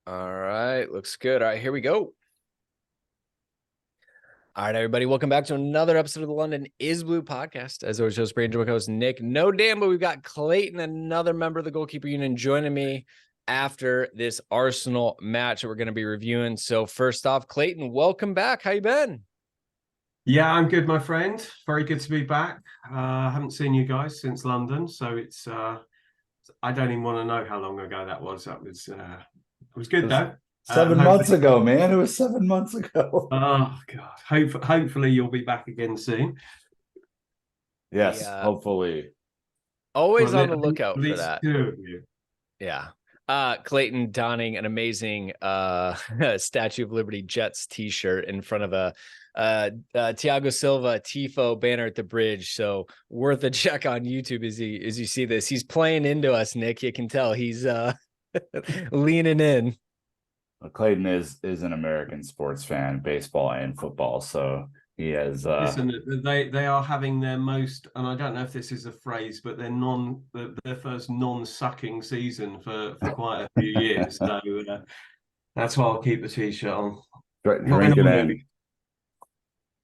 All right, looks good. All right, here we go. All right, everybody, welcome back to another episode of the London is Blue podcast. As always, host Brandon, host Nick. No Dan, but we've got Clayton, another member of the Goalkeeper Union, joining me after this Arsenal match that we're going to be reviewing. So first off, Clayton, welcome back. How you been? Yeah, I'm good, my friend. Very good to be back. I haven't seen you guys since London, so it's I don't even want to know how long ago that was. It was It good was though. seven months Hopefully, ago, man. It was 7 months ago. oh God, hopefully you'll be back again soon. Yes, Yeah, hopefully. always Well, on at the lookout for least that. two of you. Yeah. Clayton donning an amazing Statue of Liberty Jets t-shirt in front of a Thiago Silva Tifo banner at the bridge. So worth a check on YouTube as you see this. He's playing into us, Nick. You can tell he's leaning in. Clayton is an American sports fan, baseball and football. So he has Listen, they are having their most, and I don't know if this is a phrase, but their first non-sucking season for quite a few years. So that's why I'll keep the t-shirt on. drink it in.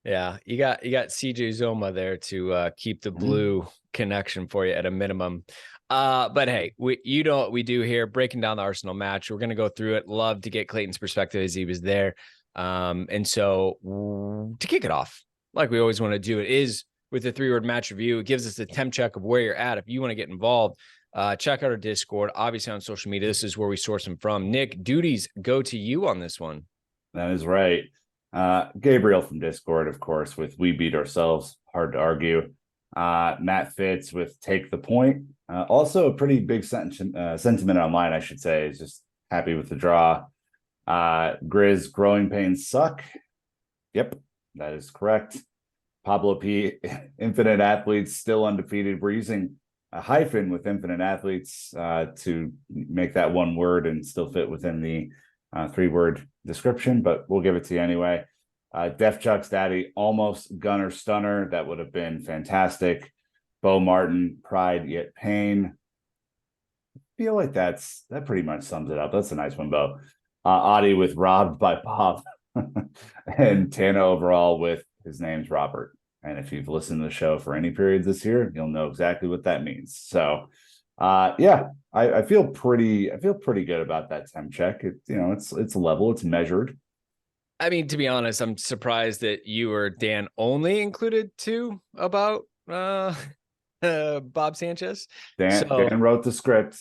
Yeah, you got CJ Zoma there to keep the blue connection for you at a minimum. But hey, you know what we do here, breaking down the Arsenal match. We're gonna go through it. Love to get Clayton's perspective as he was there. And so to kick it off, like we always want to do, it is with the 3-word match review. It gives us a temp check of where you're at. If you want to get involved, check out our Discord, obviously on social media. This is where we source them from. Nick, duties go to you on this one. That is right. Gabriel from Discord, of course, with We Beat Ourselves, hard to argue. Matt Fitz with Take the Point. Also a pretty big sentiment online, I should say, is just happy with the draw. Grizz, Growing Pains Suck. Yep, that is correct. Pablo P, Infinite Athletes, still undefeated. We're using a hyphen with Infinite Athletes to make that one word and still fit within the 3-word description, but we'll give it to you anyway. Def Chuck's Daddy, almost Gunner Stunner. That would have been fantastic. Bo Martin, Pride Yet Pain. I feel like that pretty much sums it up. That's a nice one, Bo. Adi with Robbed by Bob. And Tana overall with his name's Robert. And if you've listened to the show for any periods this year, you'll know exactly what that means. So yeah, I feel pretty good about that temp check. It's level, it's measured. I mean, to be honest, I'm surprised that you or Dan only included 2 about Bob Sanchez. Dan wrote the script.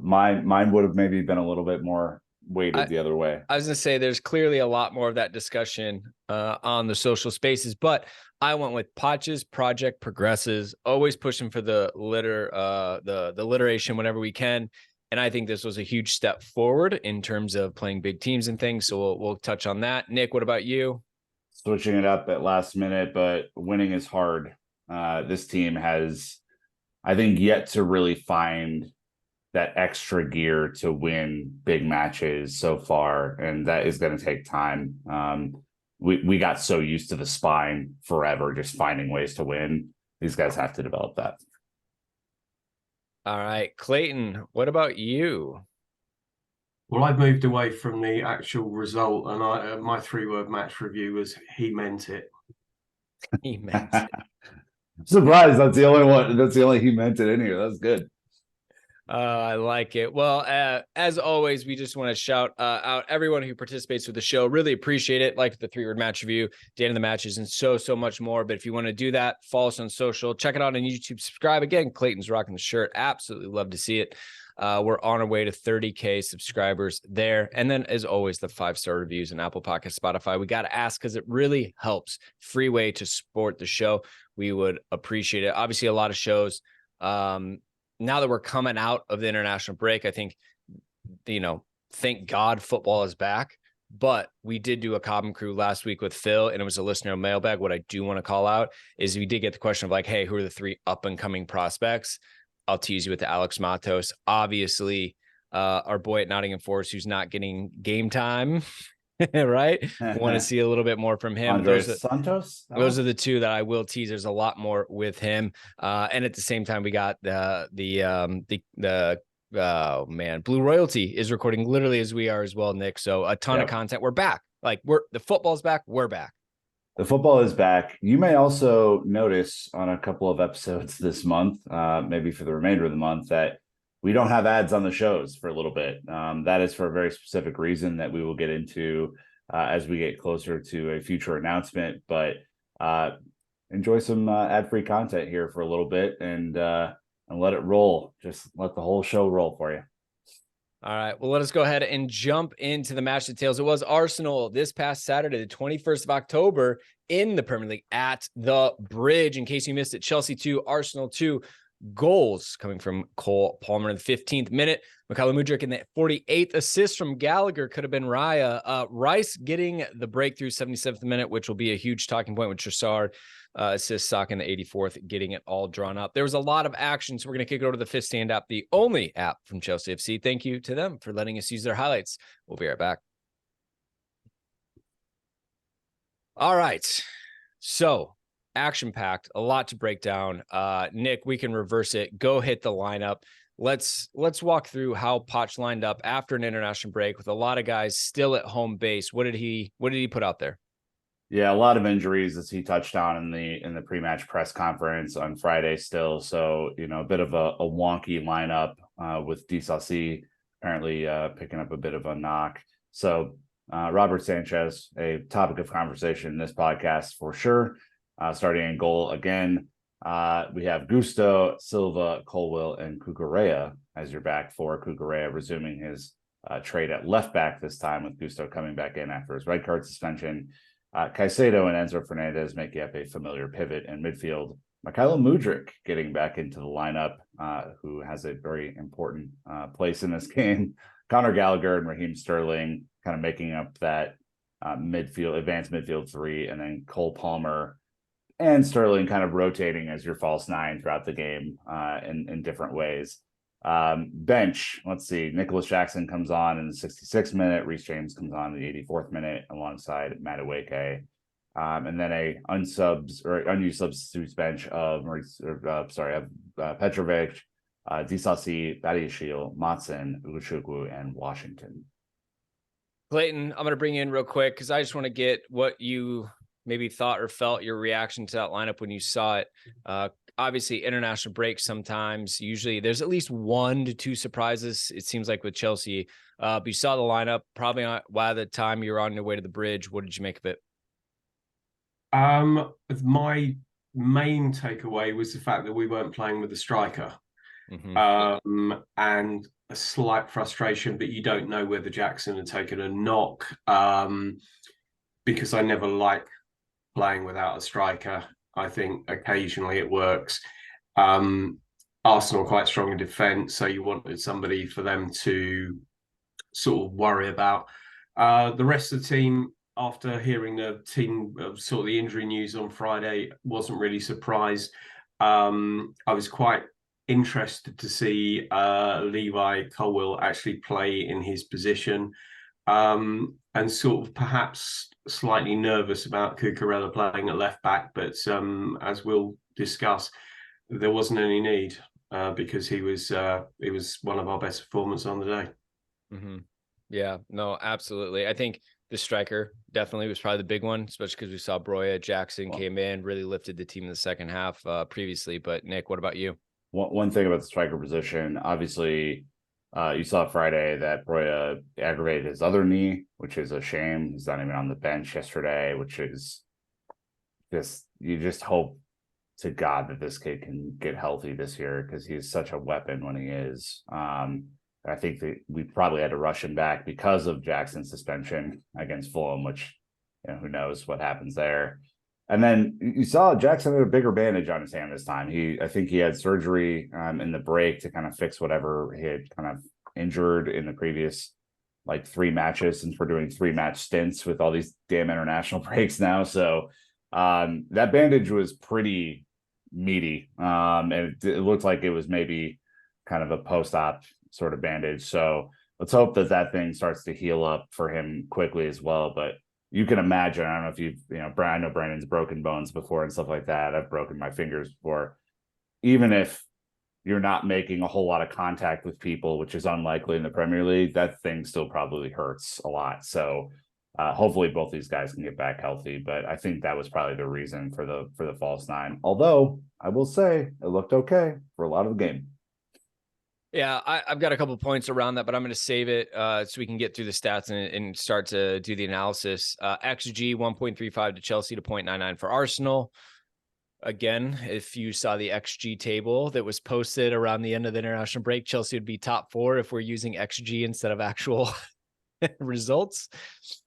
Mine would have maybe been a little bit more weighted the other way. I was gonna say there's clearly a lot more of that discussion on the social spaces, but I went with Potch's Project Progresses, always pushing for the alliteration whenever we can. And I think this was a huge step forward in terms of playing big teams and things. So we'll touch on that. Nick, what about you? Switching it up at last minute, but winning is hard. This team has, I think, yet to really find that extra gear to win big matches so far, and that is going to take time. We got so used to the spine forever, just finding ways to win. These guys have to develop that. All right, Clayton, what about you? Well, I've moved away from the actual result, and my 3-word match review was he meant it. He meant it. I'm surprised that's the only one. That's the only he meant it in here. That's good. I like it. Well, as always, we just want to shout out everyone who participates with the show. Really appreciate it. Like the 3-word match review, the end of the matches, and so much more. But if you want to do that, follow us on social. Check it out on YouTube. Subscribe. Again, Clayton's rocking the shirt. Absolutely love to see it. We're on our way to 30K subscribers there. And then, as always, the 5-star reviews in Apple Podcasts, Spotify. We got to ask because it really helps. Free way to support the show. We would appreciate it. Obviously, a lot of shows. Now that we're coming out of the international break, I think, thank God football is back. But we did do a Cobham Crew last week with Phil, and it was a listener mailbag. What I do want to call out is we did get the question of like, hey, who are the 3 up-and-coming prospects? I'll tease you with the Alex Matos. Obviously, our boy at Nottingham Forest who's not getting game time. Right? Want to see a little bit more from him. Andres Santos? Those are the 2 that I will tease. There's a lot more with him. And at the same time, we got the Oh man, Blue Royalty is recording literally as we are as well, Nick. So a ton of content. We're back. Like the football's back. We're back. The football is back. You may also notice on a couple of episodes this month, maybe for the remainder of the month, that we don't have ads on the shows for a little bit. That is for a very specific reason that we will get into as we get closer to a future announcement. But enjoy some ad-free content here for a little bit and let it roll. Just let the whole show roll for you. All right. Well, let us go ahead and jump into the match details. It was Arsenal this past Saturday, the 21st of October in the Premier League at the Bridge. In case you missed it, Chelsea 2, Arsenal 2. Goals coming from Cole Palmer in the 15th minute. Mykhailo Mudryk in the 48th. Assist from Gallagher could have been Raya. Rice getting the breakthrough 77th minute, which will be a huge talking point with Trossard. Assist Saka in the 84th, getting it all drawn up. There was a lot of action, so we're going to kick it over to the Fifth Stand app, the only app from Chelsea FC. Thank you to them for letting us use their highlights. We'll be right back. All right. So action-packed, a lot to break down. Nick, we can reverse it. Go hit the lineup. Let's walk through how Poch lined up after an international break with a lot of guys still at home base. What did he put out there? Yeah, a lot of injuries as he touched on in the pre-match press conference on Friday still. So, a bit of a wonky lineup with Disasi apparently picking up a bit of a knock. So Robert Sanchez, a topic of conversation in this podcast for sure. Starting in goal again. We have Gusto, Silva, Colwill, and Cucurella as your back four. Cucurella resuming his trade at left back this time, with Gusto coming back in after his red card suspension. Caicedo and Enzo Fernandez making up a familiar pivot in midfield. Mykhailo Mudryk getting back into the lineup, who has a very important place in this game. Conor Gallagher and Raheem Sterling kind of making up that advanced midfield three, and then Cole Palmer and Sterling kind of rotating as your false nine throughout the game in different ways. Bench, let's see. Nicholas Jackson comes on in the 66th minute. Reece James comes on in the 84th minute alongside Madueke. And then a unused substitutes bench of Petrovic, Disasi, Badiashile, Matson, Ugochukwu, and Washington. Clayton, I'm going to bring you in real quick because I just want to get what you maybe thought or felt, your reaction to that lineup when you saw it. Obviously, international breaks sometimes. Usually there's at least 1 to 2 surprises, it seems like, with Chelsea. But you saw the lineup probably by the time you were on your way to the Bridge. What did you make of it? My main takeaway was the fact that we weren't playing with a striker. Mm-hmm. And a slight frustration that you don't know whether Jackson had taken a knock, because I never like playing without a striker. I think occasionally it works. Arsenal quite strong in defence, so you wanted somebody for them to sort of worry about. The rest of the team, after hearing the team sort of the injury news on Friday, wasn't really surprised. I was quite interested to see Levi Colwill actually play in his position, and sort of perhaps slightly nervous about Cucurella playing at left back, but as we'll discuss, there wasn't any need because he was one of our best performers on the day. Mm-hmm. Yeah, no, absolutely. I think the striker definitely was probably the big one, especially because we saw Broya Jackson came in, really lifted the team in the second half previously. But Nick, what about you? One thing about the striker position, obviously, you saw Friday that Broya aggravated his other knee, which is a shame. He's not even on the bench yesterday, which is you just hope to God that this kid can get healthy this year, because he's such a weapon when he is. I think that we probably had to rush him back because of Jackson's suspension against Fulham, which, who knows what happens there. And then you saw Jackson had a bigger bandage on his hand this time. I think he had surgery in the break to kind of fix whatever he had kind of injured in the previous 3 matches, since we're doing 3-match stints with all these damn international breaks now. So that bandage was pretty meaty. And it looked like it was maybe kind of a post-op sort of bandage. So let's hope that thing starts to heal up for him quickly as well. But you can imagine, I don't know if I know Brandon's broken bones before and stuff like that. I've broken my fingers before. Even if you're not making a whole lot of contact with people, which is unlikely in the Premier League, that thing still probably hurts a lot. So hopefully both these guys can get back healthy. But I think that was probably the reason for the false nine. Although I will say it looked okay for a lot of the game. Yeah, I've got a couple points around that, but I'm going to save it so we can get through the stats and start to do the analysis. XG 1.35 to Chelsea to 0.99 for Arsenal. Again, if you saw the XG table that was posted around the end of the international break, Chelsea would be top 4 if we're using XG instead of actual results.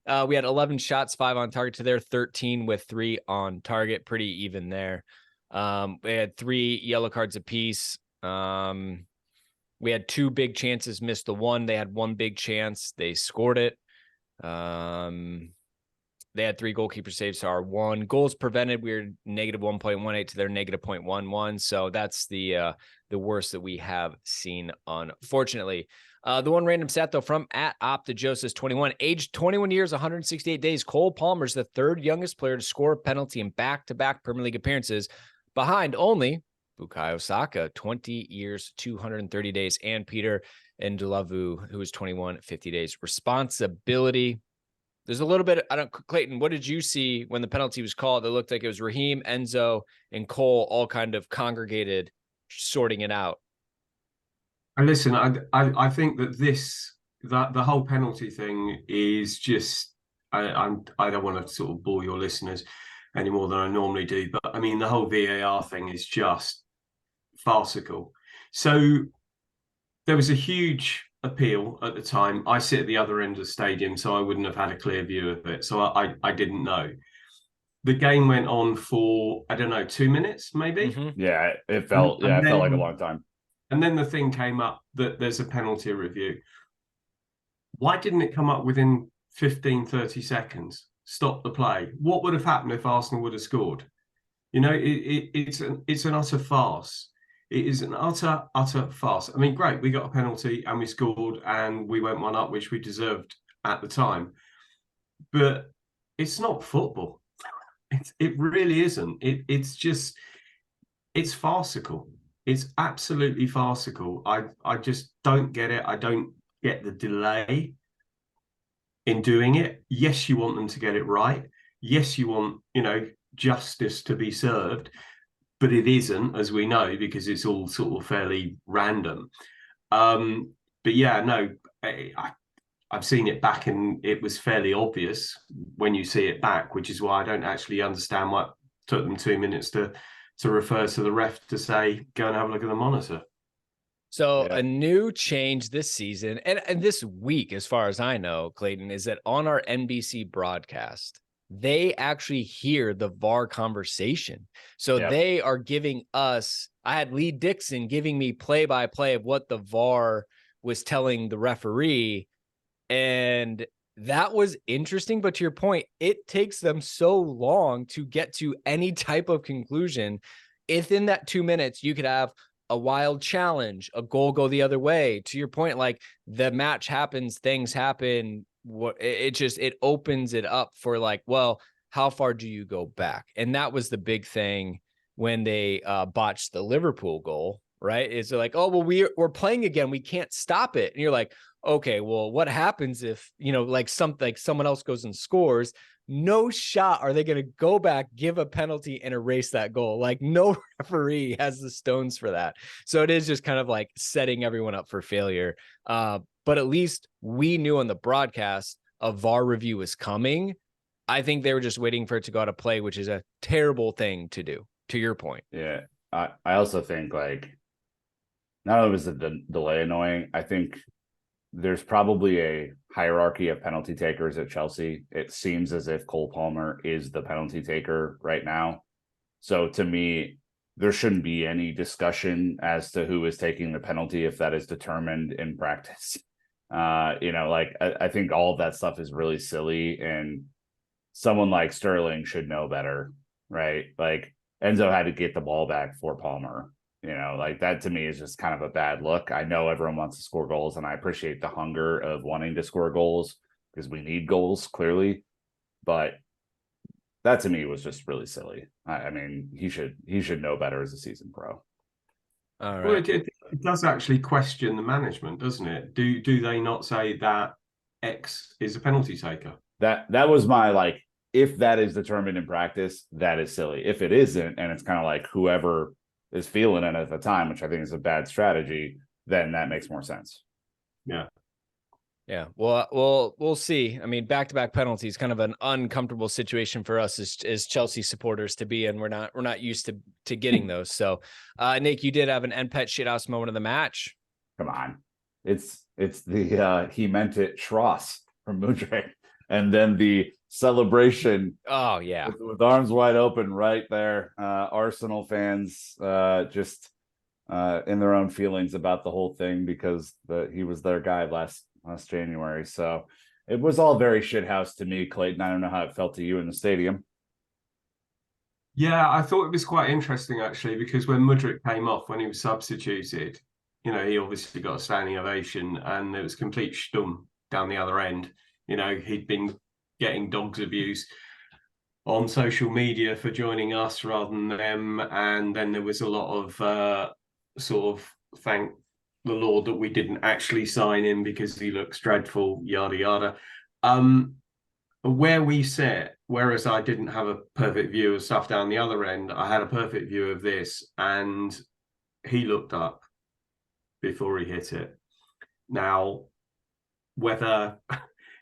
We had 11 shots, 5 on target to their 13 with 3 on target. Pretty even there. We had 3 yellow cards apiece. We had 2 big chances, missed the one. They had 1 big chance. They scored it. They had 3 goalkeeper saves to our 1. Goals prevented, we were negative 1.18 to their negative 0.11. So that's the worst that we have seen, unfortunately. The one random stat, though, from @OptaJoe says 21. Aged 21 years, 168 days. Cole Palmer is the 3rd youngest player to score a penalty in back-to-back Premier League appearances, behind only Bukayo Saka, 20 years, 230 days, and Peter Ndlovu, who is 21, 50 days. Responsibility. There's a little bit, Clayton, what did you see when the penalty was called? It looked like it was Raheem, Enzo, and Cole all kind of congregated, sorting it out. And listen, I think that the whole penalty thing is just, I don't want to sort of bore your listeners any more than I normally do, but I mean, the whole VAR thing is just farcical. So there was a huge appeal at the time. I sit at the other end of the stadium, so I wouldn't have had a clear view of it. So I didn't know. The game went on for, I don't know, 2 minutes, maybe. Mm-hmm. Yeah, it felt like a long time. And then the thing came up that there's a penalty review. Why didn't it come up within 15, 30 seconds? Stop the play. What would have happened if Arsenal would have scored? You know, it's an utter farce. It is an utter farce. I mean, great, we got a penalty and we scored and we went 1 up, which we deserved at the time. But it's not football. It really isn't. It's farcical. It's absolutely farcical. I just don't get it. I don't get the delay in doing it. Yes, you want them to get it right. Yes, you want, justice to be served. But it isn't, as we know, because it's all sort of fairly random. But yeah, no, I've seen it back and it was fairly obvious when you see it back, which is why I don't actually understand what took them 2 minutes to refer to the ref to say, go and have a look at the monitor. So a new change this season and this week, as far as I know, Clayton, is that on our NBC broadcast, they actually hear the VAR conversation. So they are giving us, I had Lee Dixon giving me play-by-play of what the VAR was telling the referee. And that was interesting. But to your point, it takes them so long to get to any type of conclusion. If in that 2 minutes, you could have a wild challenge, a goal go the other way. To your point, like the match happens, things happen. It opens it up for like, well, how far do you go back? And that was the big thing when they botched the Liverpool goal, right? It's like, oh, well, we're playing again. We can't stop it. And you're like, okay, well, what happens if, someone else goes and scores? No shot are they going to go back, give a penalty, and erase that goal. Like, no referee has the stones for that. So it is just kind of like setting everyone up for failure. But at least we knew on the broadcast a VAR review was coming. I think they were just waiting for it to go out of play, which is a terrible thing to do, to your point. Yeah. I also think, like, not only was the delay annoying, I think there's probably a hierarchy of penalty takers at Chelsea. It seems as if Cole Palmer is the penalty taker right now. So to me, there shouldn't be any discussion as to who is taking the penalty if that is determined in practice. I think all of that stuff is really silly, and someone like Sterling should know better, right? Like, Enzo had to get the ball back for Palmer. That to me is just kind of a bad look. I know everyone wants to score goals, and I appreciate the hunger of wanting to score goals because we need goals, clearly. But that to me was just really silly. I mean, he should know better as a seasoned pro. All Well, right. it does actually question the management, doesn't it? Do they not say that X is a penalty taker? That was my like, if that is determined in practice, that is silly. If it isn't, and it's kind of like whoever is feeling it at the time, which I think is a bad strategy, then that makes more sense. Yeah. Yeah, well, we'll see. I mean, back-to-back penalties, kind of an uncomfortable situation for us as Chelsea supporters to be in. We're not used to getting those. So, Nick, you did have an NPET shithouse moment of the match. Come on, it's the he meant it Tross from Mudryk, and then the celebration. Oh yeah, with arms wide open right there. Arsenal fans just in their own feelings about the whole thing because he was their guy last January. So it was all very shithouse to me, Clayton. I don't know how it felt to you in the stadium. Yeah, I thought it was quite interesting actually, because when Mudryk came off, when he was substituted, he obviously got a standing ovation and there was complete stum down the other end. He'd been getting dogs abuse on social media for joining us rather than them. And then there was a lot of sort of thank the Lord that we didn't actually sign him because he looks dreadful, yada, yada. Where we sit, whereas I didn't have a perfect view of stuff down the other end, I had a perfect view of this, and he looked up before he hit it. Now, whether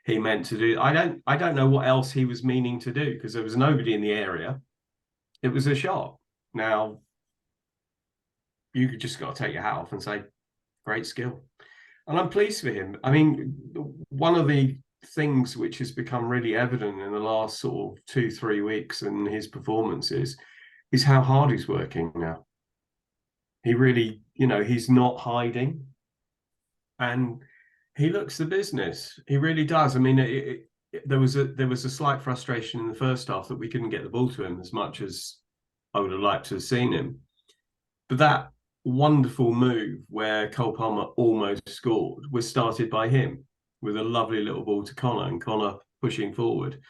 he meant to do, I don't know what else he was meaning to do because there was nobody in the area. It was a shot. Now, you just got to take your hat off and say, great skill. And I'm pleased for him. I mean, one of the things which has become really evident in the last sort of 2-3 weeks in his performances is how hard he's working now. He really, he's not hiding, and he looks the business. He really does. I mean, there was a slight frustration in the first half that we couldn't get the ball to him as much as I would have liked to have seen him. But that wonderful move where Cole Palmer almost scored was started by him with a lovely little ball to Connor and Connor pushing forward.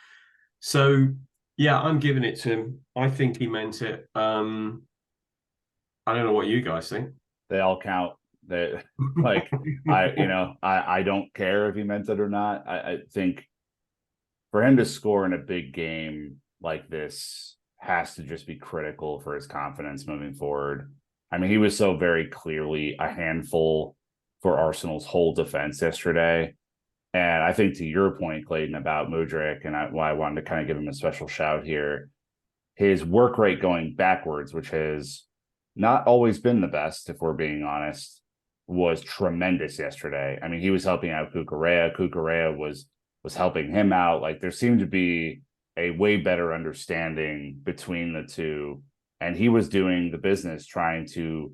So, yeah, I'm giving it to him. I think he meant it. I don't know what you guys think. They all count. They like I don't care if he meant it or not. I think for him to score in a big game like this has to just be critical for his confidence moving forward. I mean, he was so very clearly a handful for Arsenal's whole defense yesterday. And I think to your point, Clayton, about Mudryk, and why I wanted to kind of give him a special shout here, his work rate going backwards, which has not always been the best, if we're being honest, was tremendous yesterday. I mean, he was helping out Cucurella. Cucurella was helping him out. Like, there seemed to be a way better understanding between the two. And he was doing the business, trying to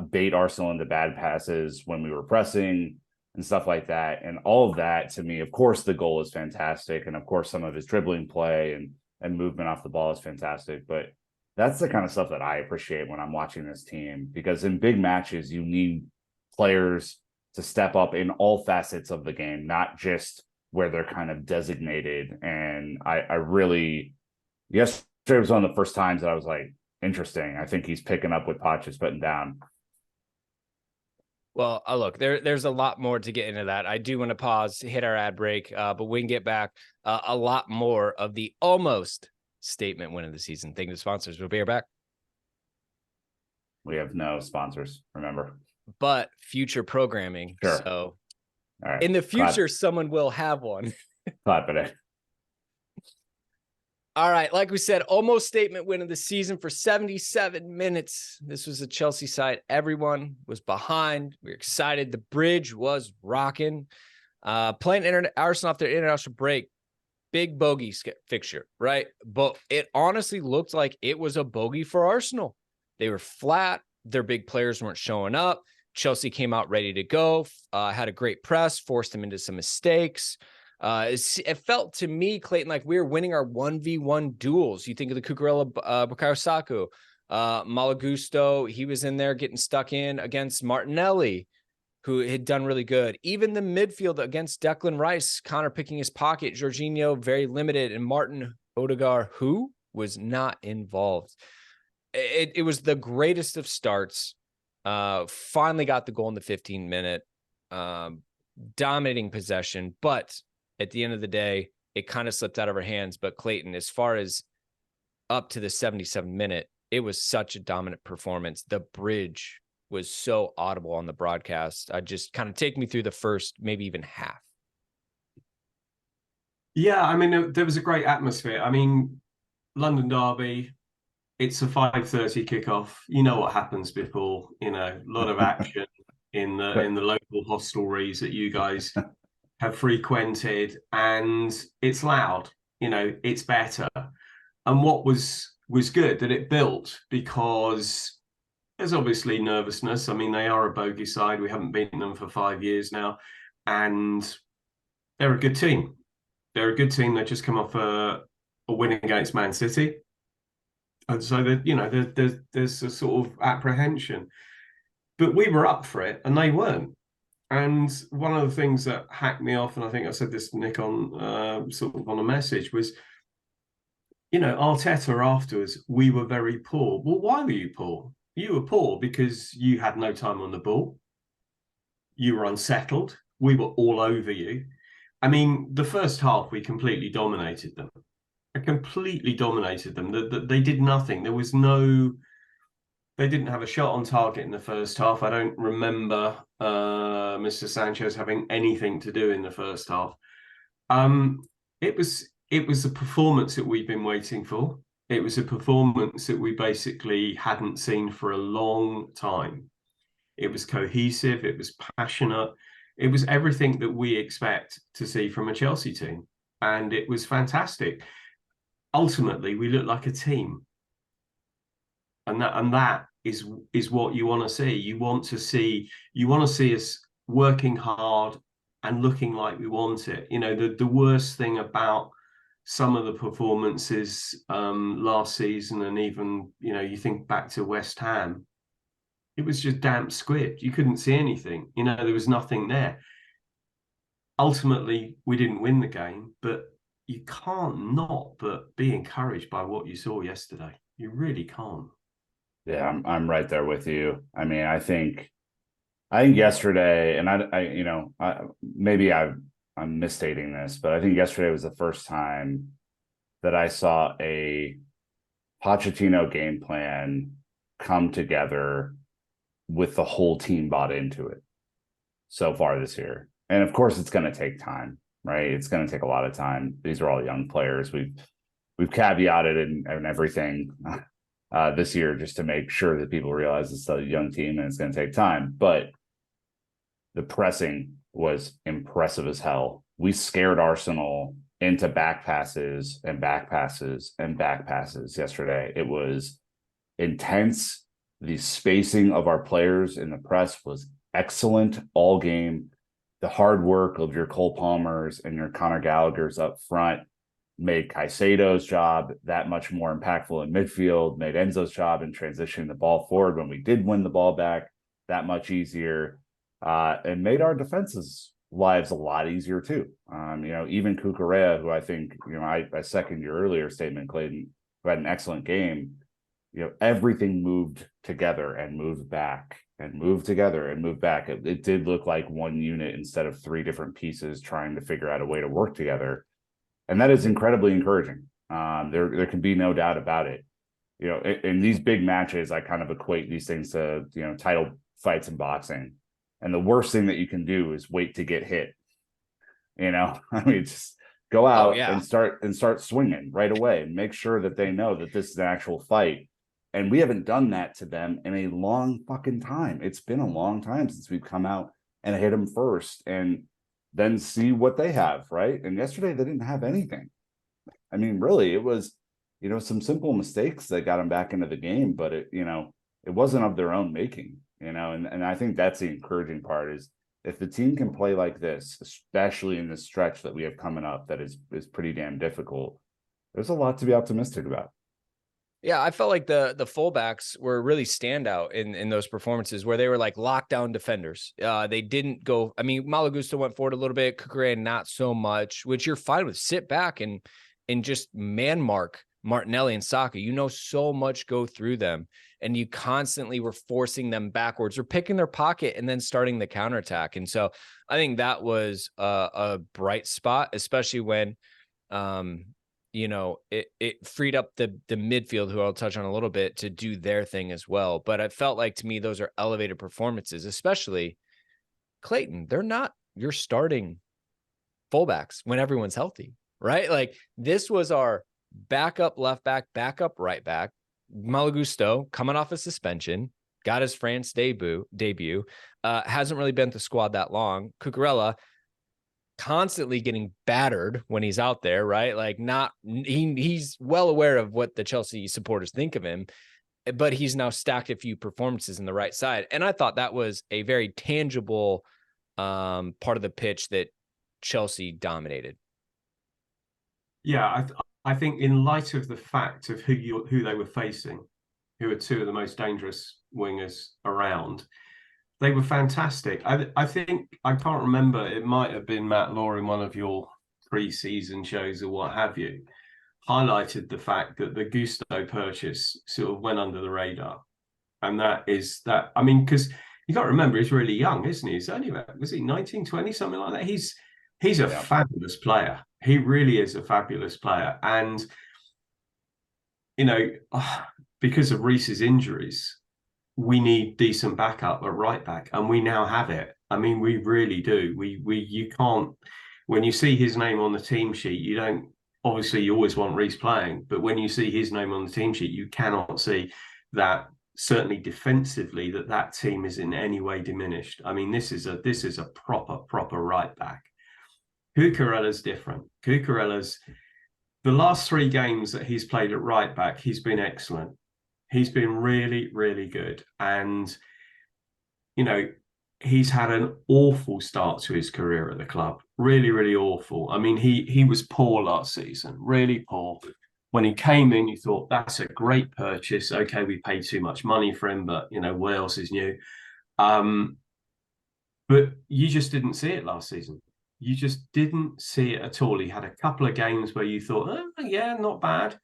bait Arsenal into bad passes when we were pressing and stuff like that. And all of that, to me, of course, the goal is fantastic. And of course, some of his dribbling play and movement off the ball is fantastic. But that's the kind of stuff that I appreciate when I'm watching this team, because in big matches, you need players to step up in all facets of the game, not just where they're kind of designated. And I really, yesterday was one of the first times that I was like, interesting. I think he's picking up what Poch is putting down. Well, look, there's a lot more to get into that. I do want to pause, hit our ad break, but we can get back a lot more of the almost statement win of the season. Thank you to sponsors. We'll be right back. We have no sponsors, remember. But future programming. Sure. So right. In the future, someone will have one. Clap it. All right, like we said, almost statement win of the season for 77 minutes. This was a Chelsea side. Everyone was behind. We were excited. The bridge was rocking. Playing Arsenal after international break, big bogey fixture, right? But it honestly looked like it was a bogey for Arsenal. They were flat. Their big players weren't showing up. Chelsea came out ready to go, had a great press, forced them into some mistakes. It felt to me, Clayton, like we were winning our 1v1 duels. You think of the Cucurella, Bukayo Saka, Malagusto. He was in there getting stuck in against Martinelli, who had done really good. Even the midfield against Declan Rice, Connor picking his pocket, Jorginho very limited, and Martin Odegaard, who was not involved. It was the greatest of starts. Finally got the goal in the 15-minute, dominating possession. But at the end of the day, it kind of slipped out of our hands. But Clayton, as far as up to the 77-minute, it was such a dominant performance. The bridge was so audible on the broadcast. I just kind of take me through the first, maybe even half. Yeah, I mean, there was a great atmosphere. I mean, London Derby, it's a 5:30 kickoff. You know what happens before, a lot of action in the local hostelries that you guys have frequented, and it's loud, it's better. And what was good that it built, because there's obviously nervousness. I mean, they are a bogey side. We haven't beaten them for 5 years now, and they're a good team. They're a good team. They just come off a win against Man City. And so there's a sort of apprehension. But we were up for it and they weren't. And one of the things that hacked me off, and I think I said this to Nick on sort of on a message, was, Arteta afterwards, we were very poor. Well, why were you poor? You were poor because you had no time on the ball. You were unsettled. We were all over you. I mean, the first half, we completely dominated them. They did nothing. They didn't have a shot on target in the first half. I don't remember Mr. Sanchez having anything to do in the first half. It was a performance that we've been waiting for. It was a performance that we basically hadn't seen for a long time. It was cohesive. It was passionate. It was everything that we expect to see from a Chelsea team. And it was fantastic. Ultimately, we look like a team. And that is what you want to see. You want to see us working hard and looking like we want it. The worst thing about some of the performances last season, and even, you think back to West Ham, it was just damp squib. You couldn't see anything. There was nothing there. Ultimately, we didn't win the game, but you can't not but be encouraged by what you saw yesterday. You really can't. Yeah, I'm right there with you. I mean, I think yesterday, and I'm misstating this, but I think yesterday was the first time that I saw a Pochettino game plan come together with the whole team bought into it so far this year. And of course, it's going to take time, right? It's going to take a lot of time. These are all young players. We've caveated and everything this year just to make sure that people realize it's a young team and it's going to take time. But the pressing was impressive as hell. We scared Arsenal into back passes and back passes and back passes yesterday. It was intense. The spacing of our players in the press was excellent all game. The hard work of your Cole Palmers and your Conor Gallaghers up front made Caicedo's job that much more impactful in midfield, made Enzo's job in transitioning the ball forward when we did win the ball back that much easier, and made our defense's lives a lot easier too. Even Cucurella, who I think, I second your earlier statement, Clayton, who had an excellent game. Everything moved together and moved back and moved together and moved back. It did look like one unit instead of three different pieces trying to figure out a way to work together. And that is incredibly encouraging. There can be no doubt about it. In these big matches, I kind of equate these things to, title fights in boxing. And the worst thing that you can do is wait to get hit. Just go out and start swinging right away and make sure that they know that this is an actual fight. And we haven't done that to them in a long fucking time. It's been a long time since we've come out and hit them first and then see what they have, right? And yesterday they didn't have anything. I mean, really, it was, some simple mistakes that got them back into the game, but it wasn't of their own making, and I think that's the encouraging part is if the team can play like this, especially in this stretch that we have coming up that is pretty damn difficult, there's a lot to be optimistic about. Yeah, I felt like the fullbacks were really standout in those performances where they were like lockdown defenders. They didn't go. I mean, Malo Gusto went forward a little bit, Cucurella not so much, which you're fine with. Sit back and just man mark Martinelli and Saka, so much go through them, and you constantly were forcing them backwards or picking their pocket and then starting the counterattack. And so I think that was a bright spot, especially when, it freed up the midfield, who I'll touch on a little bit, to do their thing as well. But I felt like, to me, those are elevated performances, especially Clayton. They're not your starting fullbacks when everyone's healthy, right? Like, this was our backup left back, backup right back. Malo Gusto, coming off a suspension, got his France debut, hasn't really been at the squad that long. Cucurella constantly getting battered when he's out there, right? Like, he's well aware of what the Chelsea supporters think of him, but he's now stacked a few performances in the right side. And I thought that was a very tangible part of the pitch that Chelsea dominated. Yeah, I think in light of the fact of who they were facing, who are two of the most dangerous wingers around, they were fantastic. I think, I can't remember, it might have been Matt Law in one of your pre-season shows or what have you, highlighted the fact that the Gusto purchase sort of went under the radar. And I mean, because you got to remember, he's really young, isn't he? He's only about, was he 19, 20, something like that? He's a fabulous player. He really is a fabulous player. And, because of Reece's injuries, we need decent backup at right back, and we now have it. I mean, we really do. You can't, when you see his name on the team sheet, you don't, obviously you always want Reece playing, but when you see his name on the team sheet, you cannot see that, certainly defensively, that team is in any way diminished. I mean, this is a proper right back. Cucurella's different. The last 3 games that he's played at right back, he's been excellent. He's been really, really good. And, he's had an awful start to his career at the club. Really, really awful. I mean, he was poor last season, really poor. When he came in, you thought, that's a great purchase. Okay, we paid too much money for him, but, what else is new? But you just didn't see it last season. You just didn't see it at all. He had a couple of games where you thought, oh, yeah, not bad.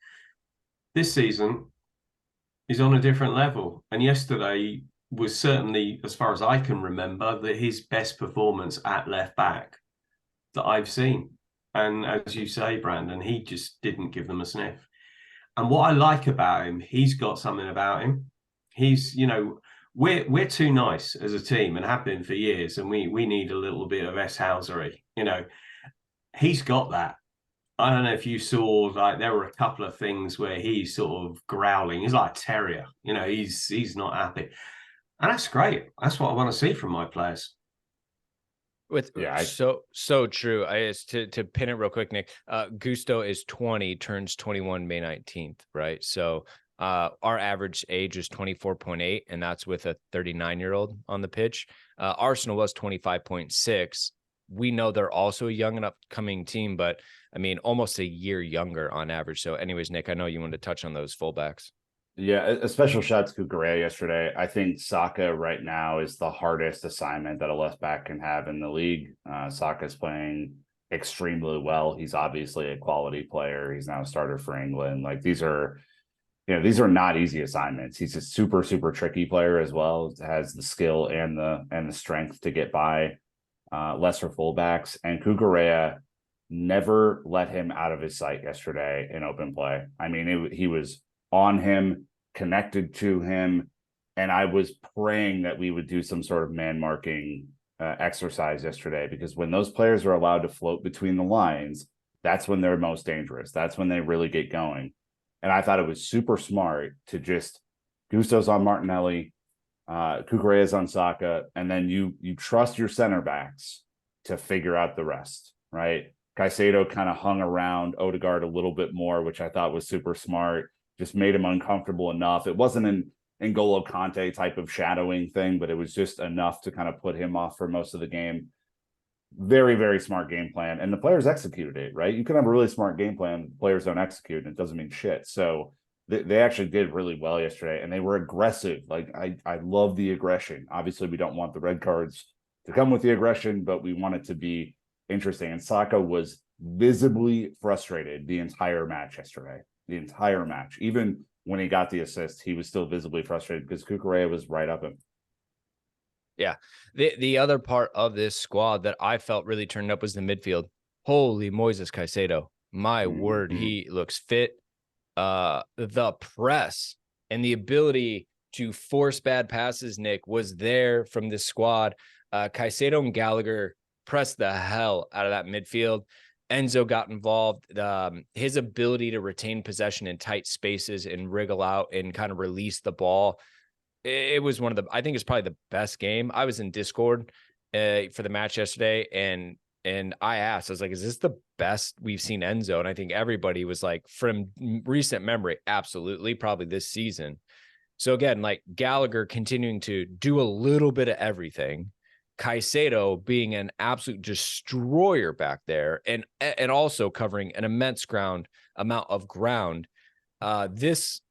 This season, is on a different level. And yesterday was certainly, as far as I can remember, his best performance at left back that I've seen. And as you say, Brandon, he just didn't give them a sniff. And what I like about him, he's got something about him. He's, we're too nice as a team and have been for years, and we need a little bit of S-housery. He's got that. I don't know if you saw, like, there were a couple of things where he's sort of growling. He's like a terrier, he's not happy. And that's great. That's what I want to see from my players. So true. To pin it real quick, Nick, Gusto is 20, turns 21 May 19th, right? So our average age is 24.8, and that's with a 39-year-old on the pitch. Arsenal was 25.6. We know they're also a young and upcoming team, but I mean, almost a year younger on average. So anyways, Nick, I know you wanted to touch on those fullbacks. Yeah, a special shout to Cucurella yesterday. I think Saka right now is the hardest assignment that a left back can have in the league. Saka's playing extremely well. He's obviously a quality player. He's now a starter for England. Like, these are not easy assignments. He's a super, super tricky player as well. Has the skill and the strength to get by lesser fullbacks. And Cucurella never let him out of his sight yesterday in open play. I mean, he was on him, connected to him, and I was praying that we would do some sort of man marking exercise yesterday, because when those players are allowed to float between the lines, that's when they're most dangerous. That's when they really get going. And I thought it was super smart to just, Gusto's on Martinelli, Cucurella's on Saka, and then you trust your center backs to figure out the rest, right? Caicedo kind of hung around Odegaard a little bit more, which I thought was super smart. Just made him uncomfortable enough. It wasn't an N'Golo Kante type of shadowing thing, but it was just enough to kind of put him off for most of the game. Very, very smart game plan. And the players executed it, right? You can have a really smart game plan, players don't execute, and it doesn't mean shit. So they actually did really well yesterday, and they were aggressive. Like, I love the aggression. Obviously, we don't want the red cards to come with the aggression, but we want it to be interesting. And Saka was visibly frustrated the entire match yesterday. the entire match. Even when he got the assist, he was still visibly frustrated because Cucurella was right up him. Yeah. The other part of this squad that I felt really turned up was the midfield. Holy Moises Caicedo. My word, he looks fit. The press and the ability to force bad passes, Nick, was there from this squad. Caicedo and Gallagher pressed the hell out of that midfield. Enzo got involved. His ability to retain possession in tight spaces and wriggle out and kind of release the ball. It was one of the, I think it's probably the best game. I was in Discord for the match yesterday, and I asked, I was like, is this the best we've seen Enzo? And I think everybody was like, from recent memory, absolutely, probably this season. So again, like Gallagher continuing to do a little bit of everything, Caicedo being an absolute destroyer back there, and also covering an immense amount of ground. This,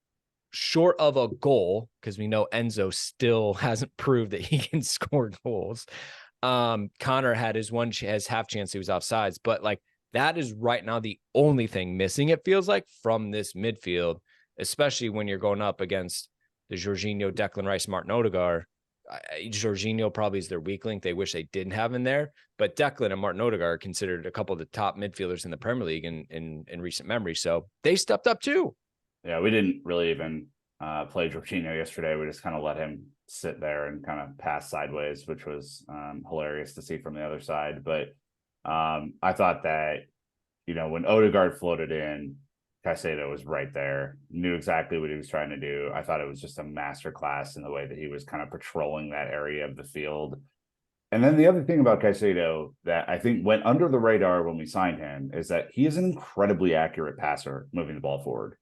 short of a goal, because we know Enzo still hasn't proved that he can score goals. Connor had his half chance, he was offsides, but like that is right now the only thing missing, it feels like, from this midfield, especially when you're going up against the Jorginho, Declan Rice, Martin Odegaard. Jorginho probably is their weak link. They wish they didn't have in there, but Declan and Martin Odegaard are considered a couple of the top midfielders in the Premier League in recent memory. So they stepped up too. Yeah, we didn't really even play Jorginho yesterday. We just kind of let him sit there and kind of pass sideways, which was hilarious to see from the other side. But I thought that, when Odegaard floated in, Caicedo was right there, knew exactly what he was trying to do. I thought it was just a masterclass in the way that he was kind of patrolling that area of the field. And then the other thing about Caicedo that I think went under the radar when we signed him is that he is an incredibly accurate passer moving the ball forward.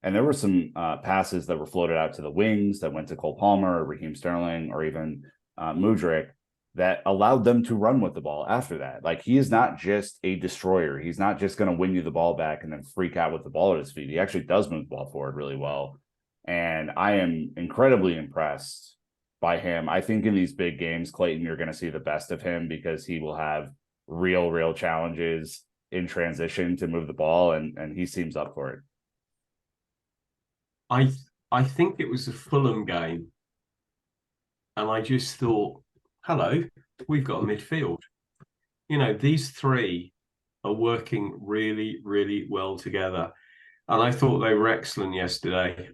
And there were some passes that were floated out to the wings that went to Cole Palmer or Raheem Sterling or even Mudryk that allowed them to run with the ball after that. Like, he is not just a destroyer. He's not just going to win you the ball back and then freak out with the ball at his feet. He actually does move the ball forward really well. And I am incredibly impressed by him. I think in these big games, Clayton, you're going to see the best of him because he will have real challenges in transition to move the ball, and he seems up for it. I think it was a Fulham game, and I just thought, hello, we've got a midfield. These three are working really well together. And I thought they were excellent yesterday.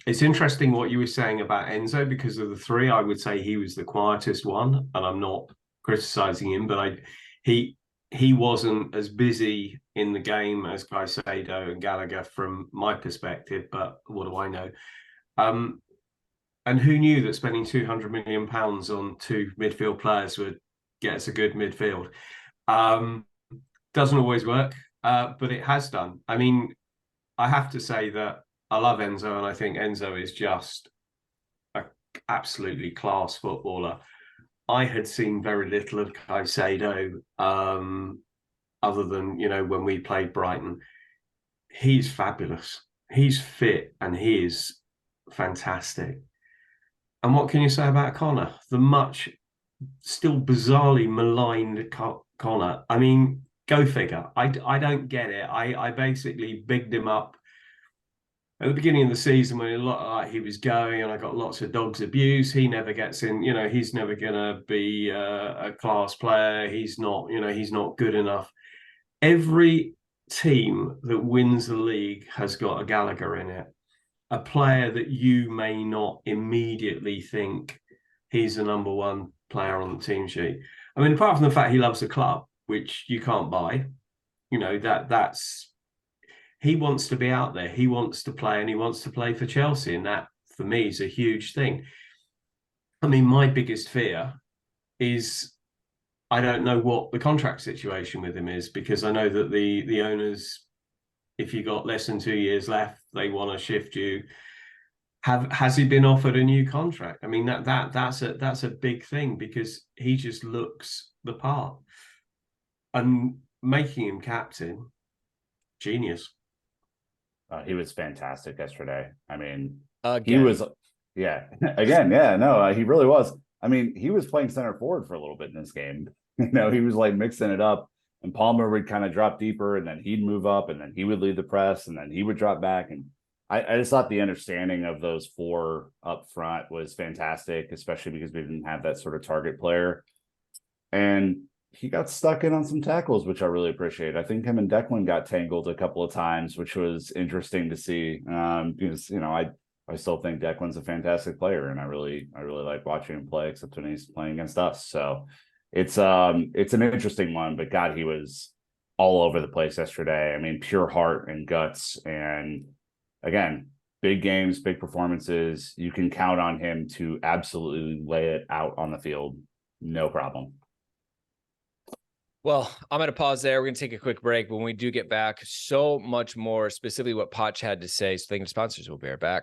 It's interesting what you were saying about Enzo, because of the three, I would say he was the quietest one, and I'm not criticizing him, but he wasn't as busy in the game as Caicedo and Gallagher from my perspective, but what do I know? And who knew that spending £200 million on two midfield players would get us a good midfield? Doesn't always work, but it has done. I mean, I have to say that I love Enzo, and I think Enzo is just an absolutely class footballer. I had seen very little of Caicedo, other than, when we played Brighton. He's fabulous. He's fit, and he is fantastic. And what can you say about Connor? The much still bizarrely maligned Connor. I mean, go figure. I don't get it. I basically bigged him up at the beginning of the season when it looked like he was going, and I got lots of dogs abuse. He never gets in. He's never going to be a class player. He's not, he's not good enough. Every team that wins the league has got a Gallagher in it, a player that you may not immediately think he's the number one player on the team sheet. I mean, apart from the fact he loves the club, which you can't buy, that's he wants to be out there. He wants to play, and he wants to play for Chelsea, and that for me is a huge thing. I mean, my biggest fear is I don't know what the contract situation with him is, because I know that the owners, if you got less than 2 years left, they want to shift you. Has he been offered a new contract? I mean, that's a big thing, because he just looks the part, and making him captain, genius. He was fantastic yesterday. I mean, Again. he was, yeah, again, yeah, no, he really was. I mean, he was playing center forward for a little bit in this game. He was like mixing it up. And Palmer would kind of drop deeper, and then he'd move up, and then he would lead the press, and then he would drop back. And I just thought the understanding of those four up front was fantastic, especially because we didn't have that sort of target player. And he got stuck in on some tackles, which I really appreciate. I think him and Declan got tangled a couple of times, which was interesting to see. Because I still think Declan's a fantastic player, and I really like watching him play, except when he's playing against us. So it's an interesting one, but God, he was all over the place yesterday. I mean, pure heart and guts. And again, big games, big performances. You can count on him to absolutely lay it out on the field. No problem. Well, I'm going to pause there. We're going to take a quick break. But when we do get back, so much more, specifically what Poch had to say. So thank you to sponsors. We'll be right back.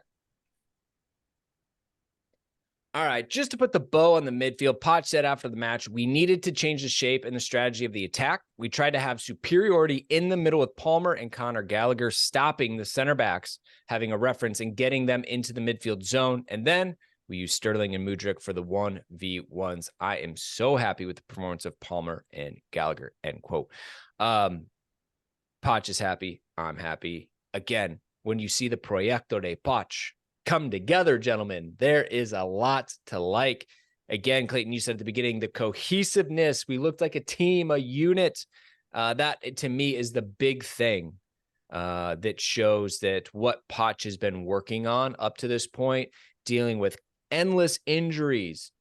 All right, just to put the bow on the midfield, Poch said after the match, we needed to change the shape and the strategy of the attack. We tried to have superiority in the middle with Palmer and Conor Gallagher, stopping the center backs, having a reference and getting them into the midfield zone. And then we used Sterling and Mudryk for the 1v1s. I am so happy with the performance of Palmer and Gallagher, end quote. Poch is happy. I'm happy. Again, when you see the Proyecto de Poch come together, gentlemen, there is a lot to like. Again, Clayton, you said at the beginning, the cohesiveness, we looked like a team, a unit. That to me is the big thing that shows that what Poch has been working on up to this point, dealing with endless injuries,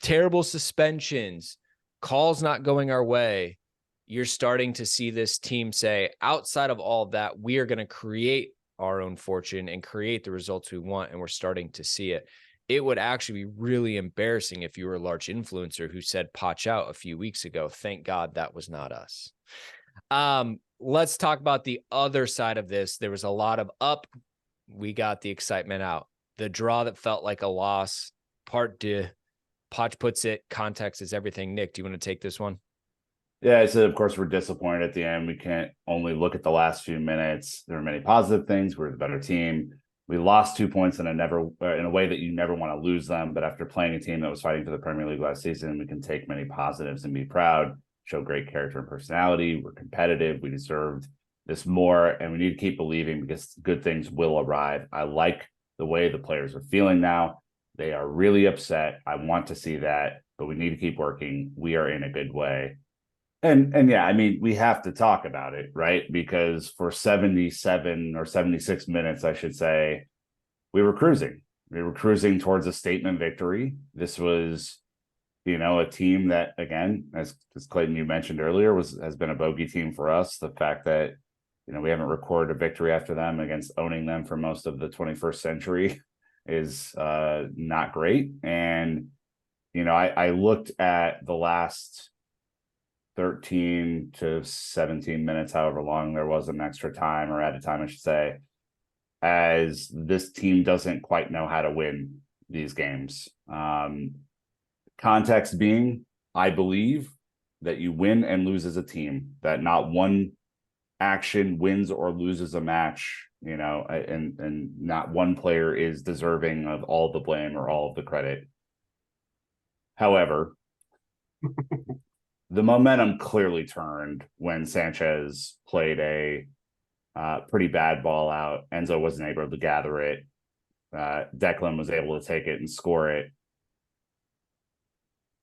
terrible suspensions, calls not going our way. You're starting to see this team say, outside of all of that, we are going to create our own fortune and create the results we want. And we're starting to see it. It would actually be really embarrassing if you were a large influencer who said Poch out a few weeks ago. Thank God that was not us. Let's talk about the other side of this. There was a lot of up. We got the excitement out. The draw that felt like a loss. Part deux. Poch puts it, context is everything. Nick, do you want to take this one? Yeah, I said, of course, we're disappointed at the end. We can't only look at the last few minutes. There are many positive things. We're the better team. We lost 2 points in a way that you never want to lose them. But after playing a team that was fighting for the Premier League last season, we can take many positives and be proud, show great character and personality. We're competitive. We deserved this more, and we need to keep believing because good things will arrive. I like the way the players are feeling now. They are really upset. I want to see that, but we need to keep working. We are in a good way. And yeah, I mean, we have to talk about it, right? Because for 77 or 76 minutes, I should say, we were cruising. We were cruising towards a statement victory. This was, a team that, again, as Clayton, you mentioned earlier, has been a bogey team for us. The fact that, we haven't recorded a victory after them against owning them for most of the 21st century is not great. And, I looked at the last 13 to 17 minutes, however long there was an extra time or added time, I should say, as this team doesn't quite know how to win these games. Context being, I believe that you win and lose as a team, that not one action wins or loses a match, and not one player is deserving of all the blame or all of the credit. However, the momentum clearly turned when Sanchez played a pretty bad ball out. Enzo wasn't able to gather it. Declan was able to take it and score it.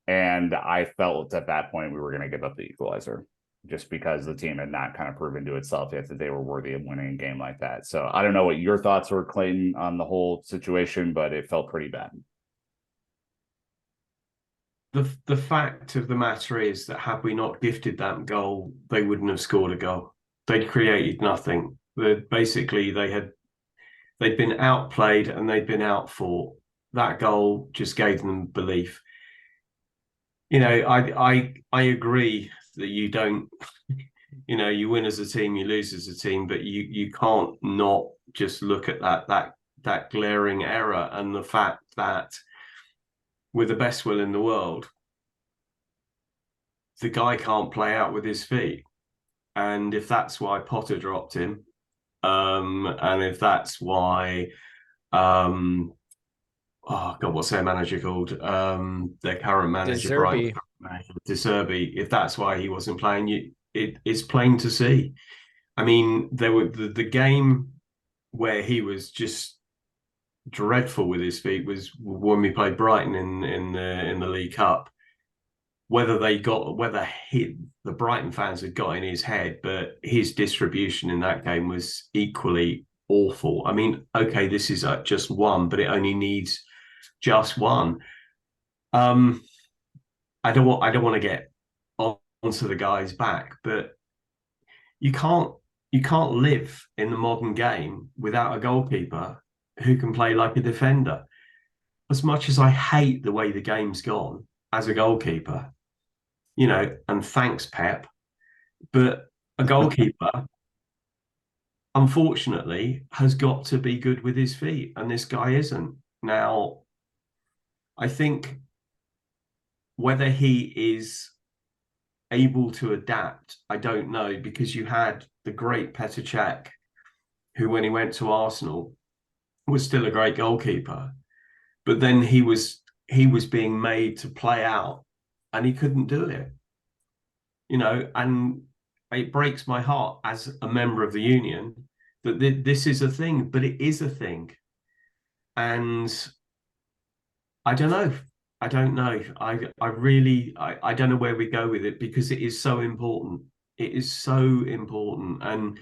And I felt at that point we were going to give up the equalizer just because the team had not kind of proven to itself yet that they were worthy of winning a game like that. So I don't know what your thoughts were, Clayton, on the whole situation, but it felt pretty bad. The fact of the matter is that had we not gifted that goal, they wouldn't have scored a goal. They'd created nothing. They'd been outplayed and they'd been outfought. That goal just gave them belief. I agree that you don't, you win as a team, you lose as a team, but you can't not just look at that glaring error and the fact that, with the best will in the world, the guy can't play out with his feet. And if that's why Potter dropped him, and if that's why, oh God, what's their manager called? Their current manager, Deserby. De Serbi, if that's why he wasn't playing, it's plain to see. I mean, there were the game where he was just dreadful with his feet was when we played Brighton in the League Cup. Whether the Brighton fans had got in his head, but his distribution in that game was equally awful. I mean, okay, this is just one, but it only needs just one. I don't want to get onto the guy's back, but you can't live in the modern game without a goalkeeper who can play like a defender. As much as I hate the way the game's gone as a goalkeeper, and thanks, Pep, but a goalkeeper, unfortunately, has got to be good with his feet, and this guy isn't. Now, I think whether he is able to adapt, I don't know, because you had the great Petr Cech, who, when he went to Arsenal, was still a great goalkeeper, but then he was being made to play out, and he couldn't do it. And it breaks my heart as a member of the union that this is a thing, but it is a thing, and I don't know. I don't know. I really don't know where we go with it, because it is so important. It is so important. And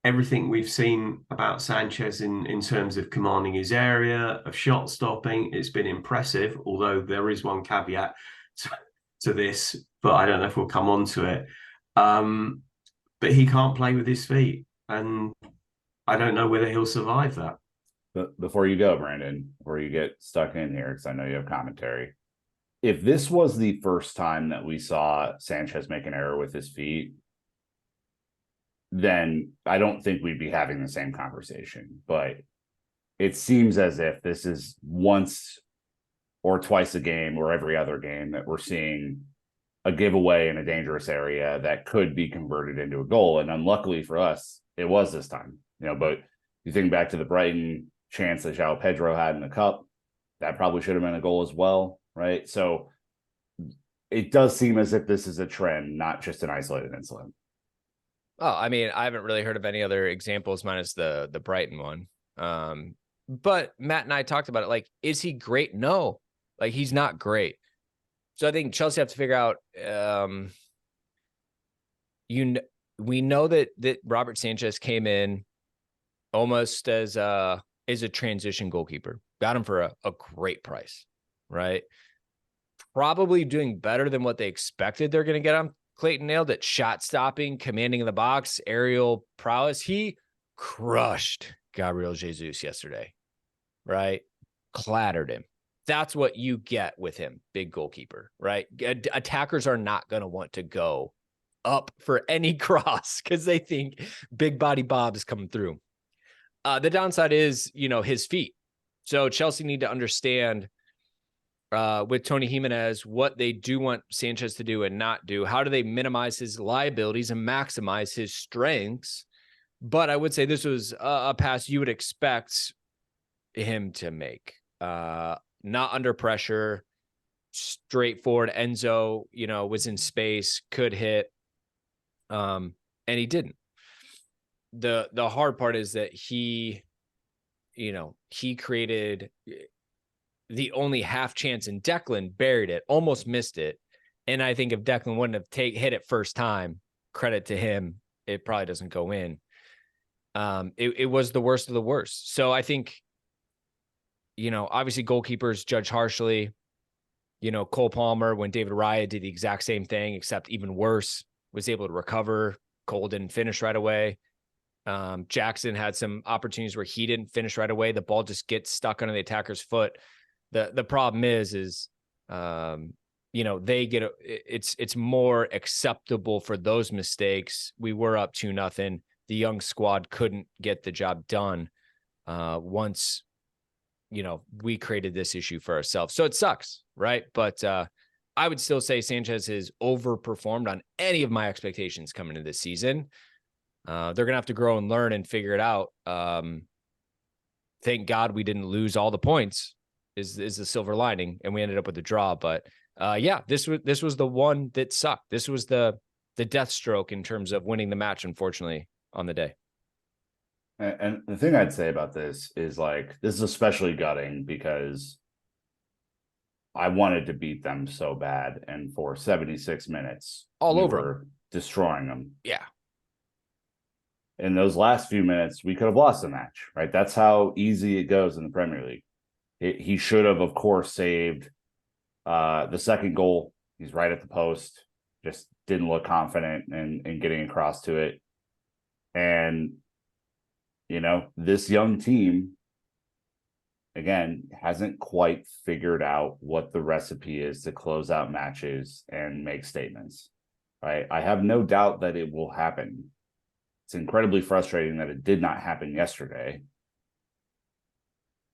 everything we've seen about Sanchez in terms of commanding his area, of shot stopping, it's been impressive, although there is one caveat to this, but I don't know if we'll come on to it. But he can't play with his feet, and I don't know whether he'll survive that. But before you go, Brandon, before you get stuck in here, because I know you have commentary, if this was the first time that we saw Sanchez make an error with his feet, then I don't think we'd be having the same conversation. But it seems as if this is once or twice a game or every other game that we're seeing a giveaway in a dangerous area that could be converted into a goal. And unluckily for us, it was this time. But you think back to the Brighton chance that João Pedro had in the cup, that probably should have been a goal as well, right? So it does seem as if this is a trend, not just an isolated incident. Oh, I mean, I haven't really heard of any other examples minus the Brighton one. But Matt and I talked about it. Like, is he great? No, like, he's not great. So I think Chelsea have to figure out, we know that Robert Sanchez came in almost as a transition goalkeeper, got him for a great price, right? Probably doing better than what they expected they're going to get on. Clayton nailed it. Shot stopping, commanding in the box, aerial prowess. He crushed Gabriel Jesus yesterday, right? Clattered him. That's what you get with him, big goalkeeper, right? Attackers are not going to want to go up for any cross because they think big body Bob is coming through. The downside is, his feet. So Chelsea need to understand with Tony Jimenez what they do want Sanchez to do and not do. How do they minimize his liabilities and maximize his strengths? But I would say this was a pass you would expect him to make. Not under pressure, straightforward. Enzo, was in space, could hit, and he didn't. The hard part is that he created the only half chance, and Declan buried it, almost missed it. And I think if Declan wouldn't have hit it first time, credit to him, it probably doesn't go in. It was the worst of the worst. So I think, obviously goalkeepers judge harshly. Cole Palmer, when David Raya did the exact same thing, except even worse, was able to recover. Cole didn't finish right away. Jackson had some opportunities where he didn't finish right away. The ball just gets stuck under the attacker's foot. The problem is they get it's more acceptable for those mistakes. We were up 2-0. The young squad couldn't get the job done once we created this issue for ourselves. So it sucks, right? But I would still say Sanchez has overperformed on any of my expectations coming into this season. They're going to have to grow and learn and figure it out. Thank God we didn't lose all the points is the silver lining, and we ended up with a draw. But this was the one that sucked. This was the death stroke in terms of winning the match, unfortunately, on the day. And the thing I'd say about this is, like, this is especially gutting because I wanted to beat them so bad, and for 76 minutes, All we over were destroying them. Yeah. In those last few minutes, we could have lost the match, right? That's how easy it goes in the Premier League. He should have, of course, saved the second goal. He's right at the post, just didn't look confident in getting across to it. And, you know, this young team, again, hasn't quite figured out what the recipe is to close out matches and make statements, right? I have no doubt that it will happen. It's incredibly frustrating that it did not happen yesterday.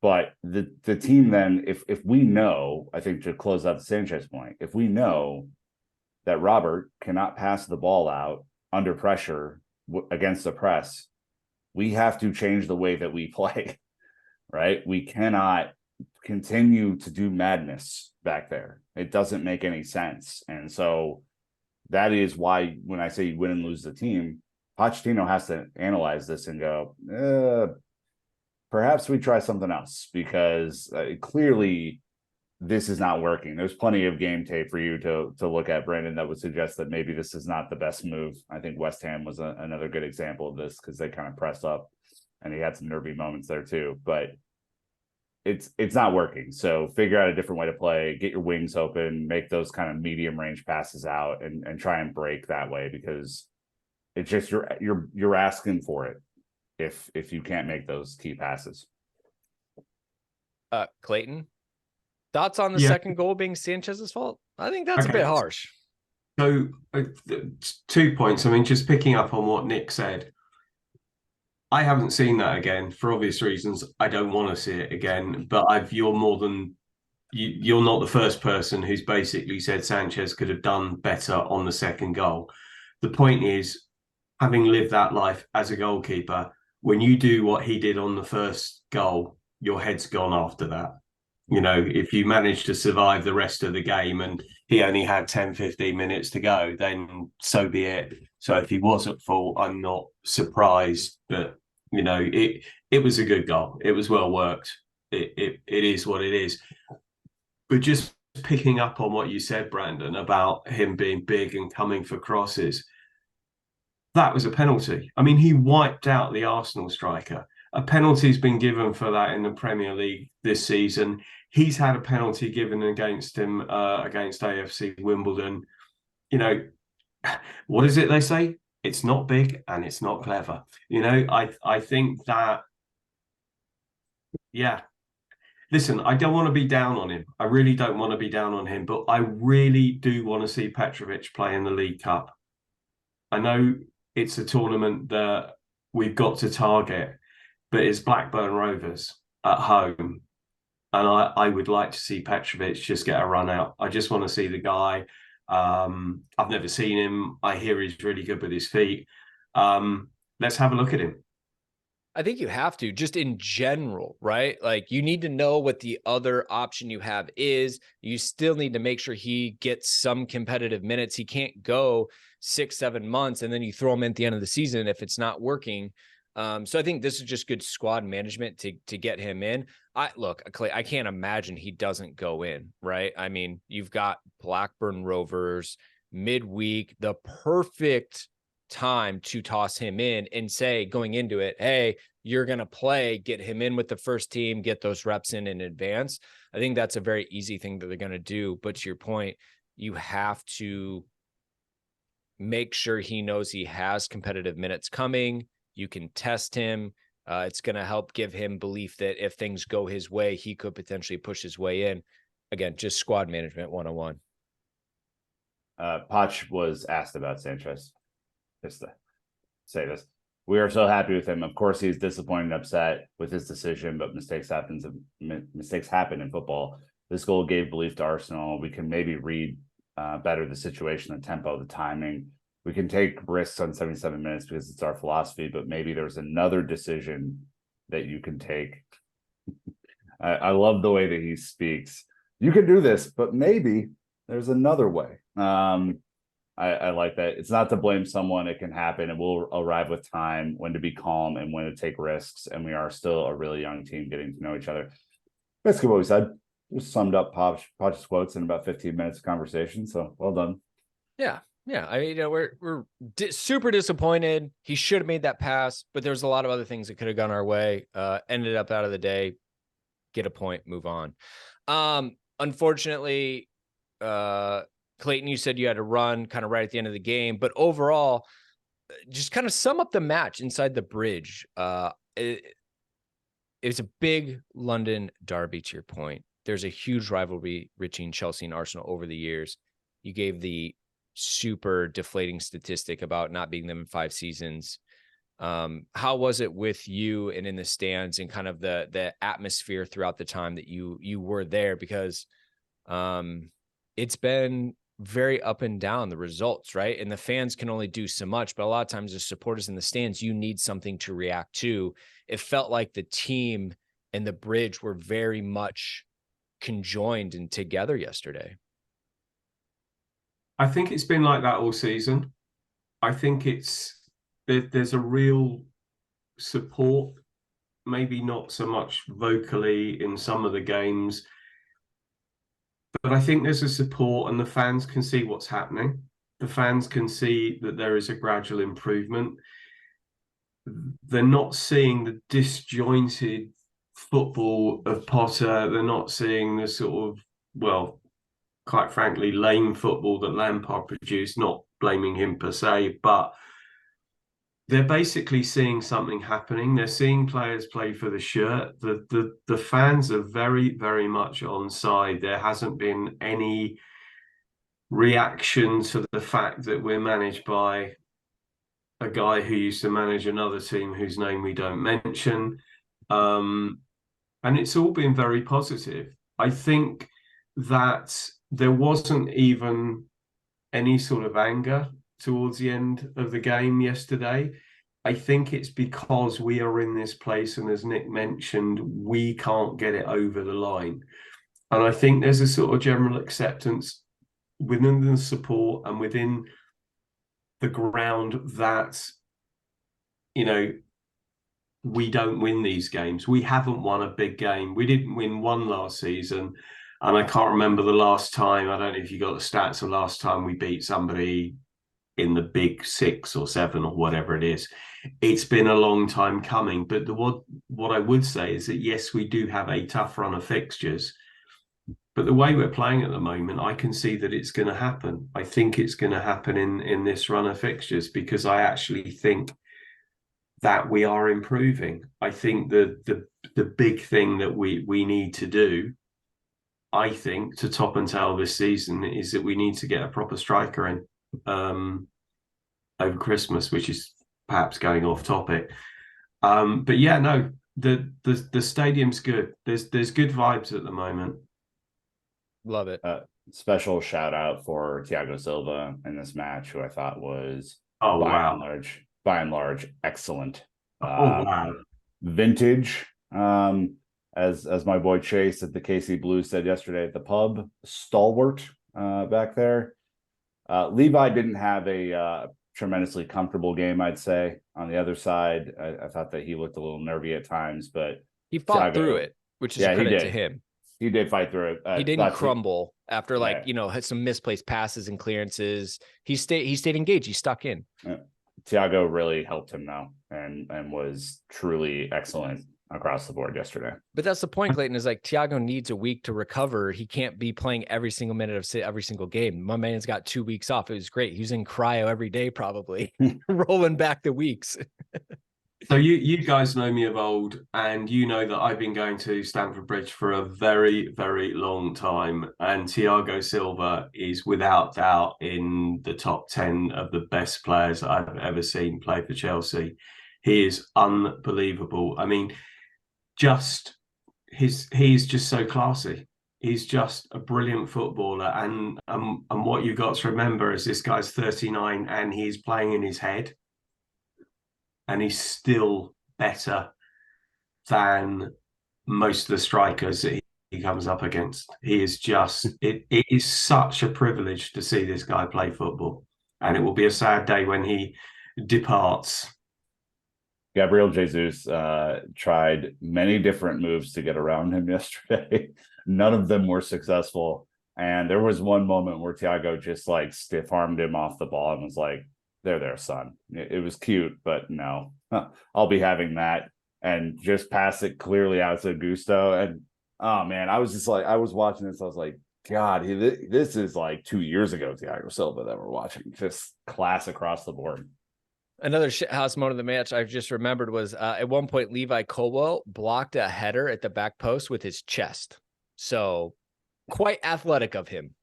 But the team then, if we know, I think to close out the Sanchez point, if we know that Robert cannot pass the ball out under pressure against the press, we have to change the way that we play, right? We cannot continue to do madness back there. It doesn't make any sense. And so that is why when I say you win and lose the team, Pochettino has to analyze this and go, perhaps we try something else, because clearly this is not working. There's plenty of game tape for you to look at, Brandon, that would suggest that maybe this is not the best move. I think West Ham was another good example of this, because they kind of pressed up and he had some nervy moments there too, but it's not working. So figure out a different way to play, get your wings open, make those kind of medium range passes out and try and break that way, because it's just you're asking for it if you can't make those key passes. Clayton, thoughts on the second goal being Sanchez's fault? I think that's a bit harsh. So 2 points. I mean, just picking up on what Nick said, I haven't seen that again for obvious reasons. I don't want to see it again, but you're not the first person who's basically said Sanchez could have done better on the second goal. The point is, having lived that life as a goalkeeper, when you do what he did on the first goal, your head's gone after that. You know, if you manage to survive the rest of the game and he only had 10, 15 minutes to go, then so be it. So if he was at fault, I'm not surprised. But, you know, it was a good goal. It was well worked. It is what it is. But just picking up on what you said, Brandon, about him being big and coming for crosses, that was a penalty. I mean, he wiped out the Arsenal striker. A penalty's been given for that in the Premier League this season. He's had a penalty given against him against AFC Wimbledon. You know, what is it they say? It's not big and it's not clever. You know, I think that, yeah. Listen, I don't want to be down on him. I really don't want to be down on him, but I really do want to see Petrovic play in the League Cup. I know it's a tournament that we've got to target, but it's Blackburn Rovers at home. And I would like to see Petrovic just get a run out. I just want to see the guy. I've never seen him. I hear he's really good with his feet. Let's have a look at him. I think you have to, just in general, right? Like, you need to know what the other option you have is. You still need to make sure he gets some competitive minutes. He can't go 6-7 months and then you throw him in at the end of the season if it's not working. So I think this is just good squad management to get him in. I can't imagine he doesn't go in, right? I mean, you've got Blackburn Rovers midweek, the perfect time to toss him in and say, going into it, hey, you're going to play, get him in with the first team, get those reps in advance. I think that's a very easy thing that they're going to do. But to your point, you have to make sure he knows he has competitive minutes coming. You can test him. It's going to help give him belief that if things go his way, he could potentially push his way in. Again, just squad management 101. Poch was asked about Sanchez. Just to say this, we are so happy with him. Of course, he's disappointed and upset with his decision, but mistakes happen in football. This goal gave belief to Arsenal. We can maybe read better the situation, the tempo, the timing. We can take risks on 77 minutes because it's our philosophy, but maybe there's another decision that you can take. I love the way that he speaks. You can do this, but maybe there's another way. I like that. It's not to blame someone. It can happen, and we'll arrive with time when to be calm and when to take risks. And we are still a really young team getting to know each other. Basically what we said. Just summed up Poch's quotes in about 15 minutes of conversation. So well done. Yeah. Yeah. I mean, we're super disappointed. He should have made that pass, but there's a lot of other things that could have gone our way. Ended up out of the day, get a point, move on. Unfortunately, Clayton, you said you had to run kind of right at the end of the game, but overall, just kind of sum up the match inside the bridge. It was a big London derby, to your point. There's a huge rivalry between Chelsea and Arsenal over the years. You gave the super deflating statistic about not beating them in 5 seasons. How was it with you and in the stands and kind of the atmosphere throughout the time that you were there? Because it's been very up and down, the results, right? And the fans can only do so much, but a lot of times the supporters in the stands, you need something to react to. It felt like the team and the bridge were very much conjoined and together yesterday. I think it's been like that all season. I think there's a real support, maybe not so much vocally in some of the games, but I think there's a support and the fans can see what's happening. The fans can see that there is a gradual improvement. They're not seeing the disjointed football of Potter. They're not seeing the sort of, well, quite frankly, lame football that Lampard produced, not blaming him per se, but they're basically seeing something happening. They're seeing players play for the shirt. The fans are very, very much on side. There hasn't been any reaction to the fact that we're managed by a guy who used to manage another team whose name we don't mention. And it's all been very positive. I think that there wasn't even any sort of anger towards the end of the game yesterday. I think it's because we are in this place, and as Nick mentioned, we can't get it over the line. And I think there's a sort of general acceptance within the support and within the ground that, you know, we don't win these games. We haven't won a big game. We didn't win one last season. And I can't remember the last time. I don't know if you got the stats of the last time we beat somebody in the big 6 or 7 or whatever it is. It's been a long time coming. But what I would say is that, yes, we do have a tough run of fixtures. But the way we're playing at the moment, I can see that it's going to happen. I think it's going to happen in this run of fixtures, because I actually think that we are improving. I think the big thing that we need to do, I think, to top and tail this season is that we need to get a proper striker in over Christmas, which is perhaps going off topic. But yeah, no, the stadium's good. There's good vibes at the moment. Love it. Special shout out for Thiago Silva in this match, who I thought was by and large excellent. Wow. Vintage. As my boy Chase at the KC Blues said yesterday at the pub, stalwart back there. Levi didn't have a tremendously comfortable game, I'd say. On the other side, I thought that he looked a little nervy at times, but he fought through it, which is a credit to him. He did fight through it. He didn't crumble after had some misplaced passes and clearances. He stayed engaged. He stuck in. Thiago really helped him though, and was truly excellent across the board yesterday. But that's the point, Clayton, is like Thiago needs a week to recover. He can't be playing every single minute of every single game. My man's got 2 weeks off. It was great. He was in cryo every day, probably rolling back the weeks. So you guys know me of old, and you know that I've been going to Stamford Bridge for a very, very long time. And Thiago Silva is without doubt in the top 10 of the best players I've ever seen play for Chelsea. He is unbelievable. I mean, he's just so classy. He's just a brilliant footballer. And what you've got to remember is this guy's 39 and he's playing in his head. And he's still better than most of the strikers that he comes up against. He is just it is such a privilege to see this guy play football. And it will be a sad day when he departs. Gabriel Jesus tried many different moves to get around him yesterday. None of them were successful. And there was one moment where Thiago just like stiff armed him off the ball and was like, there, son. It was cute, but no, I'll be having that. And just pass it clearly out to Gusto. And oh man, I was watching this. I was like, God, this is like 2 years ago, Thiago Silva that we're watching. Just class across the board. Another shithouse moment of the match I've just remembered was at one point, Levi Colwell blocked a header at the back post with his chest. So quite athletic of him.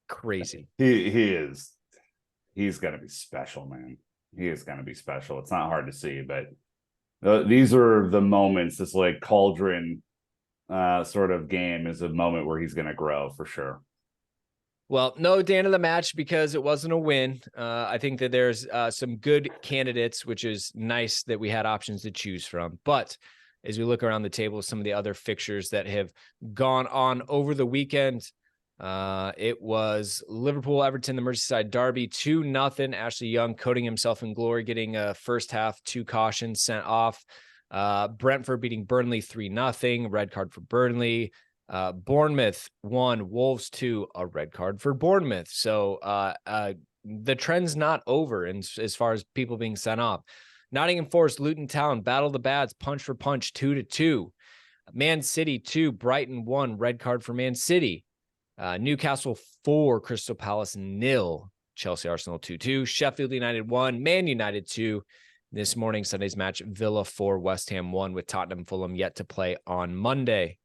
Crazy. He's going to be special, man. He is going to be special. It's not hard to see, but these are the moments, this like cauldron sort of game is a moment where he's going to grow for sure. Well, no Dan of the match because it wasn't a win. I think that there's some good candidates, which is nice that we had options to choose from. But as we look around the table, some of the other fixtures that have gone on over the weekend, it was Liverpool-Everton, the Merseyside derby, 2-0. Ashley Young coating himself in glory, getting a first half 2 cautions sent off. Brentford beating Burnley 3-0, red card for Burnley. Bournemouth 1, Wolves 2, a red card for Bournemouth. So the trend's not over as far as people being sent off. Nottingham Forest, Luton Town, battle the Bads, punch for punch, 2-2. Man City 2, Brighton 1, red card for Man City. Newcastle 4, Crystal Palace 0, Chelsea Arsenal 2-2. Sheffield United 1, Man United 2. This morning, Sunday's match, Villa 4, West Ham 1, with Tottenham Fulham yet to play on Monday.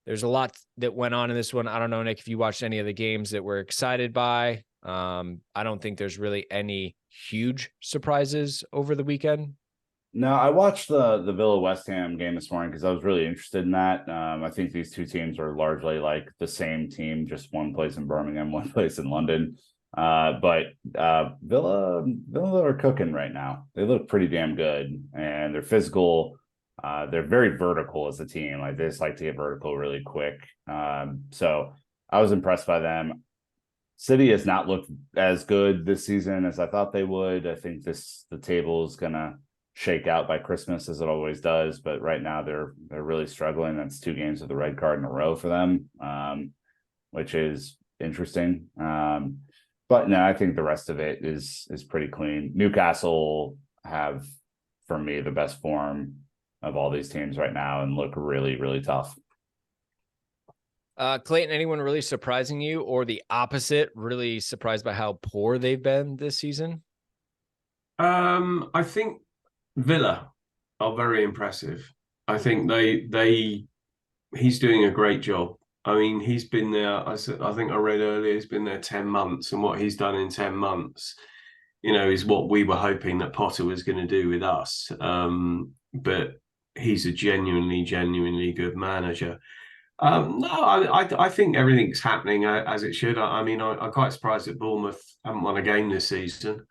There's a lot that went on in this one. I don't know, Nick, if you watched any of the games that we're excited by. I don't think there's really any huge surprises over the weekend. No, I watched the Villa West Ham game this morning because I was really interested in that. I think these two teams are largely like the same team, just one place in Birmingham, one place in London. But Villa are cooking right now. They look pretty damn good, and they're physical. They're very vertical as a team. Like they just like to get vertical really quick. So I was impressed by them. City has not looked as good this season as I thought they would. I think the table is gonna shake out by Christmas as it always does. But right now they're really struggling. That's 2 games with the red card in a row for them, which is interesting. But no, I think the rest of it is pretty clean. Newcastle have, for me, the best form of all these teams right now and look really, really tough. Clayton, anyone really surprising you, or the opposite, really surprised by how poor they've been this season? I think Villa are very impressive. I think he's doing a great job. I mean, he's been there. I think I read earlier he's been there 10 months, and what he's done in 10 months, is what we were hoping that Potter was going to do with us. But he's a genuinely good manager. No, I think everything's happening as it should. I mean, I'm quite surprised that Bournemouth haven't won a game this season.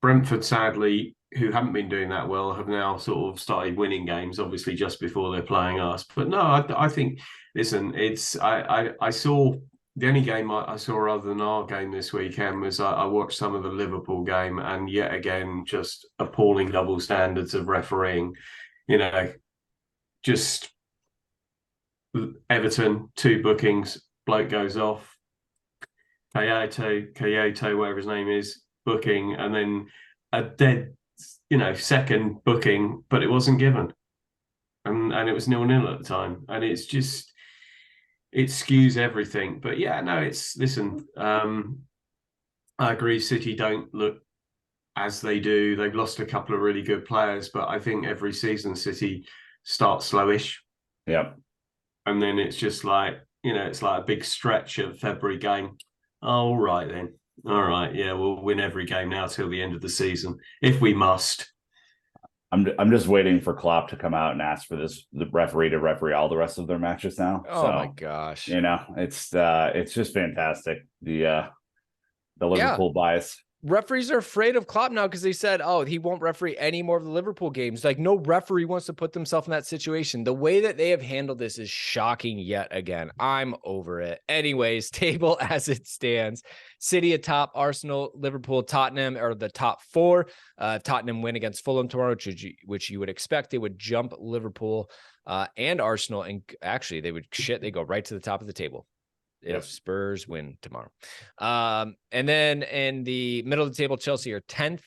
Brentford, sadly, who haven't been doing that well, have now sort of started winning games, obviously just before they're playing us. But no, I think, listen, I saw the only game I saw other than our game this weekend was I watched some of the Liverpool game, and yet again, just appalling double standards of refereeing. Just Everton, 2 bookings, bloke goes off, Kyoto, whatever his name is, booking, and then a dead, second booking, but it wasn't given, and it was 0-0 at the time, and it's just, it skews everything. But yeah, no, listen, I agree, City don't look as they do. They've lost a couple of really good players, but I think every season City starts slowish. Yep. And then it's just like, it's like a big stretch of February game. All right then. All right, yeah, we'll win every game now till the end of the season, if we must. I'm just waiting for Klopp to come out and ask for the referee to referee all the rest of their matches now. Oh my gosh. It's just fantastic. The Liverpool bias. referees are afraid of Klopp now because they said, oh, he won't referee any more of the Liverpool games. Like, no referee wants to put themselves in that situation. The way that they have handled this is shocking yet again. I'm over it. Anyways, table as it stands. City atop, Arsenal, Liverpool, Tottenham are the top four. Tottenham win against Fulham tomorrow, which you would expect. They would jump Liverpool and Arsenal. And actually, they go right to the top of the table if Spurs win tomorrow. And then in the middle of the table, Chelsea are 10th.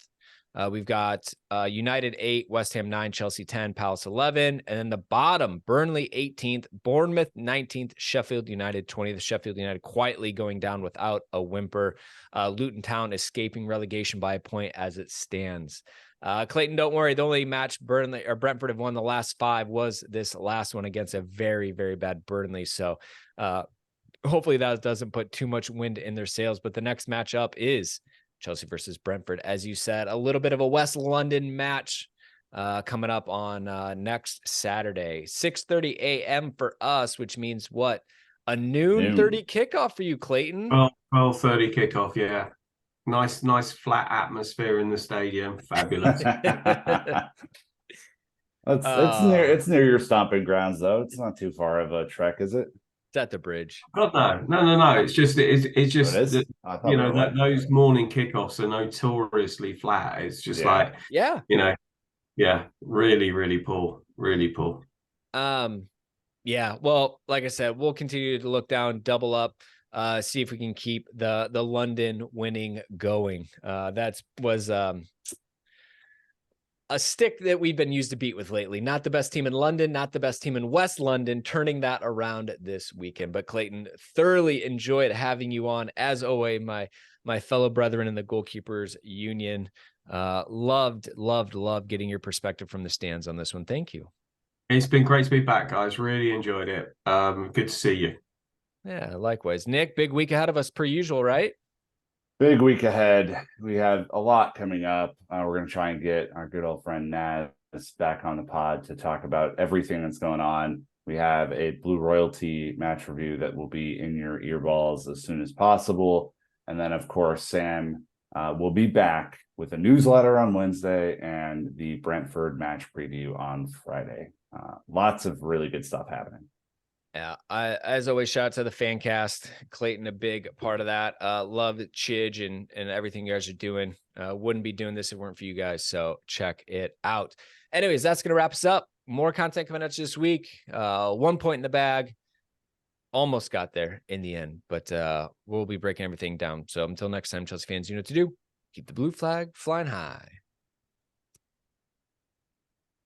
We've got United 8, West Ham 9, Chelsea 10, Palace 11. And then the bottom, Burnley 18th, Bournemouth 19th, Sheffield United 20th. Sheffield United quietly going down without a whimper. Luton Town escaping relegation by a point as it stands. Clayton, don't worry. The only match Burnley or Brentford have won the last 5 was this last one against a very, very bad Burnley. So, hopefully that doesn't put too much wind in their sails, but the next matchup is Chelsea versus Brentford. As you said, a little bit of a West London match coming up on next Saturday, 6:30 a.m. for us, which means what? A noon 30 kickoff for you, Clayton. 12:30 kickoff, yeah. Nice flat atmosphere in the stadium. Fabulous. It's near your stomping grounds, though. It's not too far of a trek, is it? It's at the bridge. God, no. It's just that, those morning kickoffs are notoriously flat. It's just really, really poor. Really poor. Yeah. Well, like I said, we'll continue to look down, double up, see if we can keep the London winning going. That was a stick that we've been used to beat with lately. Not the best team in London, not the best team in West London, turning that around this weekend. But Clayton, thoroughly enjoyed having you on. As always, my fellow brethren in the Goalkeepers Union. Loved getting your perspective from the stands on this one. Thank you. It's been great to be back, guys. Really enjoyed it. Good to see you. Yeah, likewise. Nick, big week ahead of us per usual, right? Big week ahead. We have a lot coming up. We're going to try and get our good old friend Naz back on the pod to talk about everything that's going on. We have a Blue Royalty match review that will be in your earballs as soon as possible. And then, of course, Sam will be back with a newsletter on Wednesday and the Brentford match preview on Friday. Lots of really good stuff happening. Yeah, as always, shout out to the fan cast. Clayton, a big part of that. Love Chidge and everything you guys are doing. Wouldn't be doing this if it weren't for you guys, so check it out. Anyways, that's going to wrap us up. More content coming out this week. 1 point in the bag. Almost got there in the end, but we'll be breaking everything down. So until next time, Chelsea fans, you know what to do. Keep the blue flag flying high.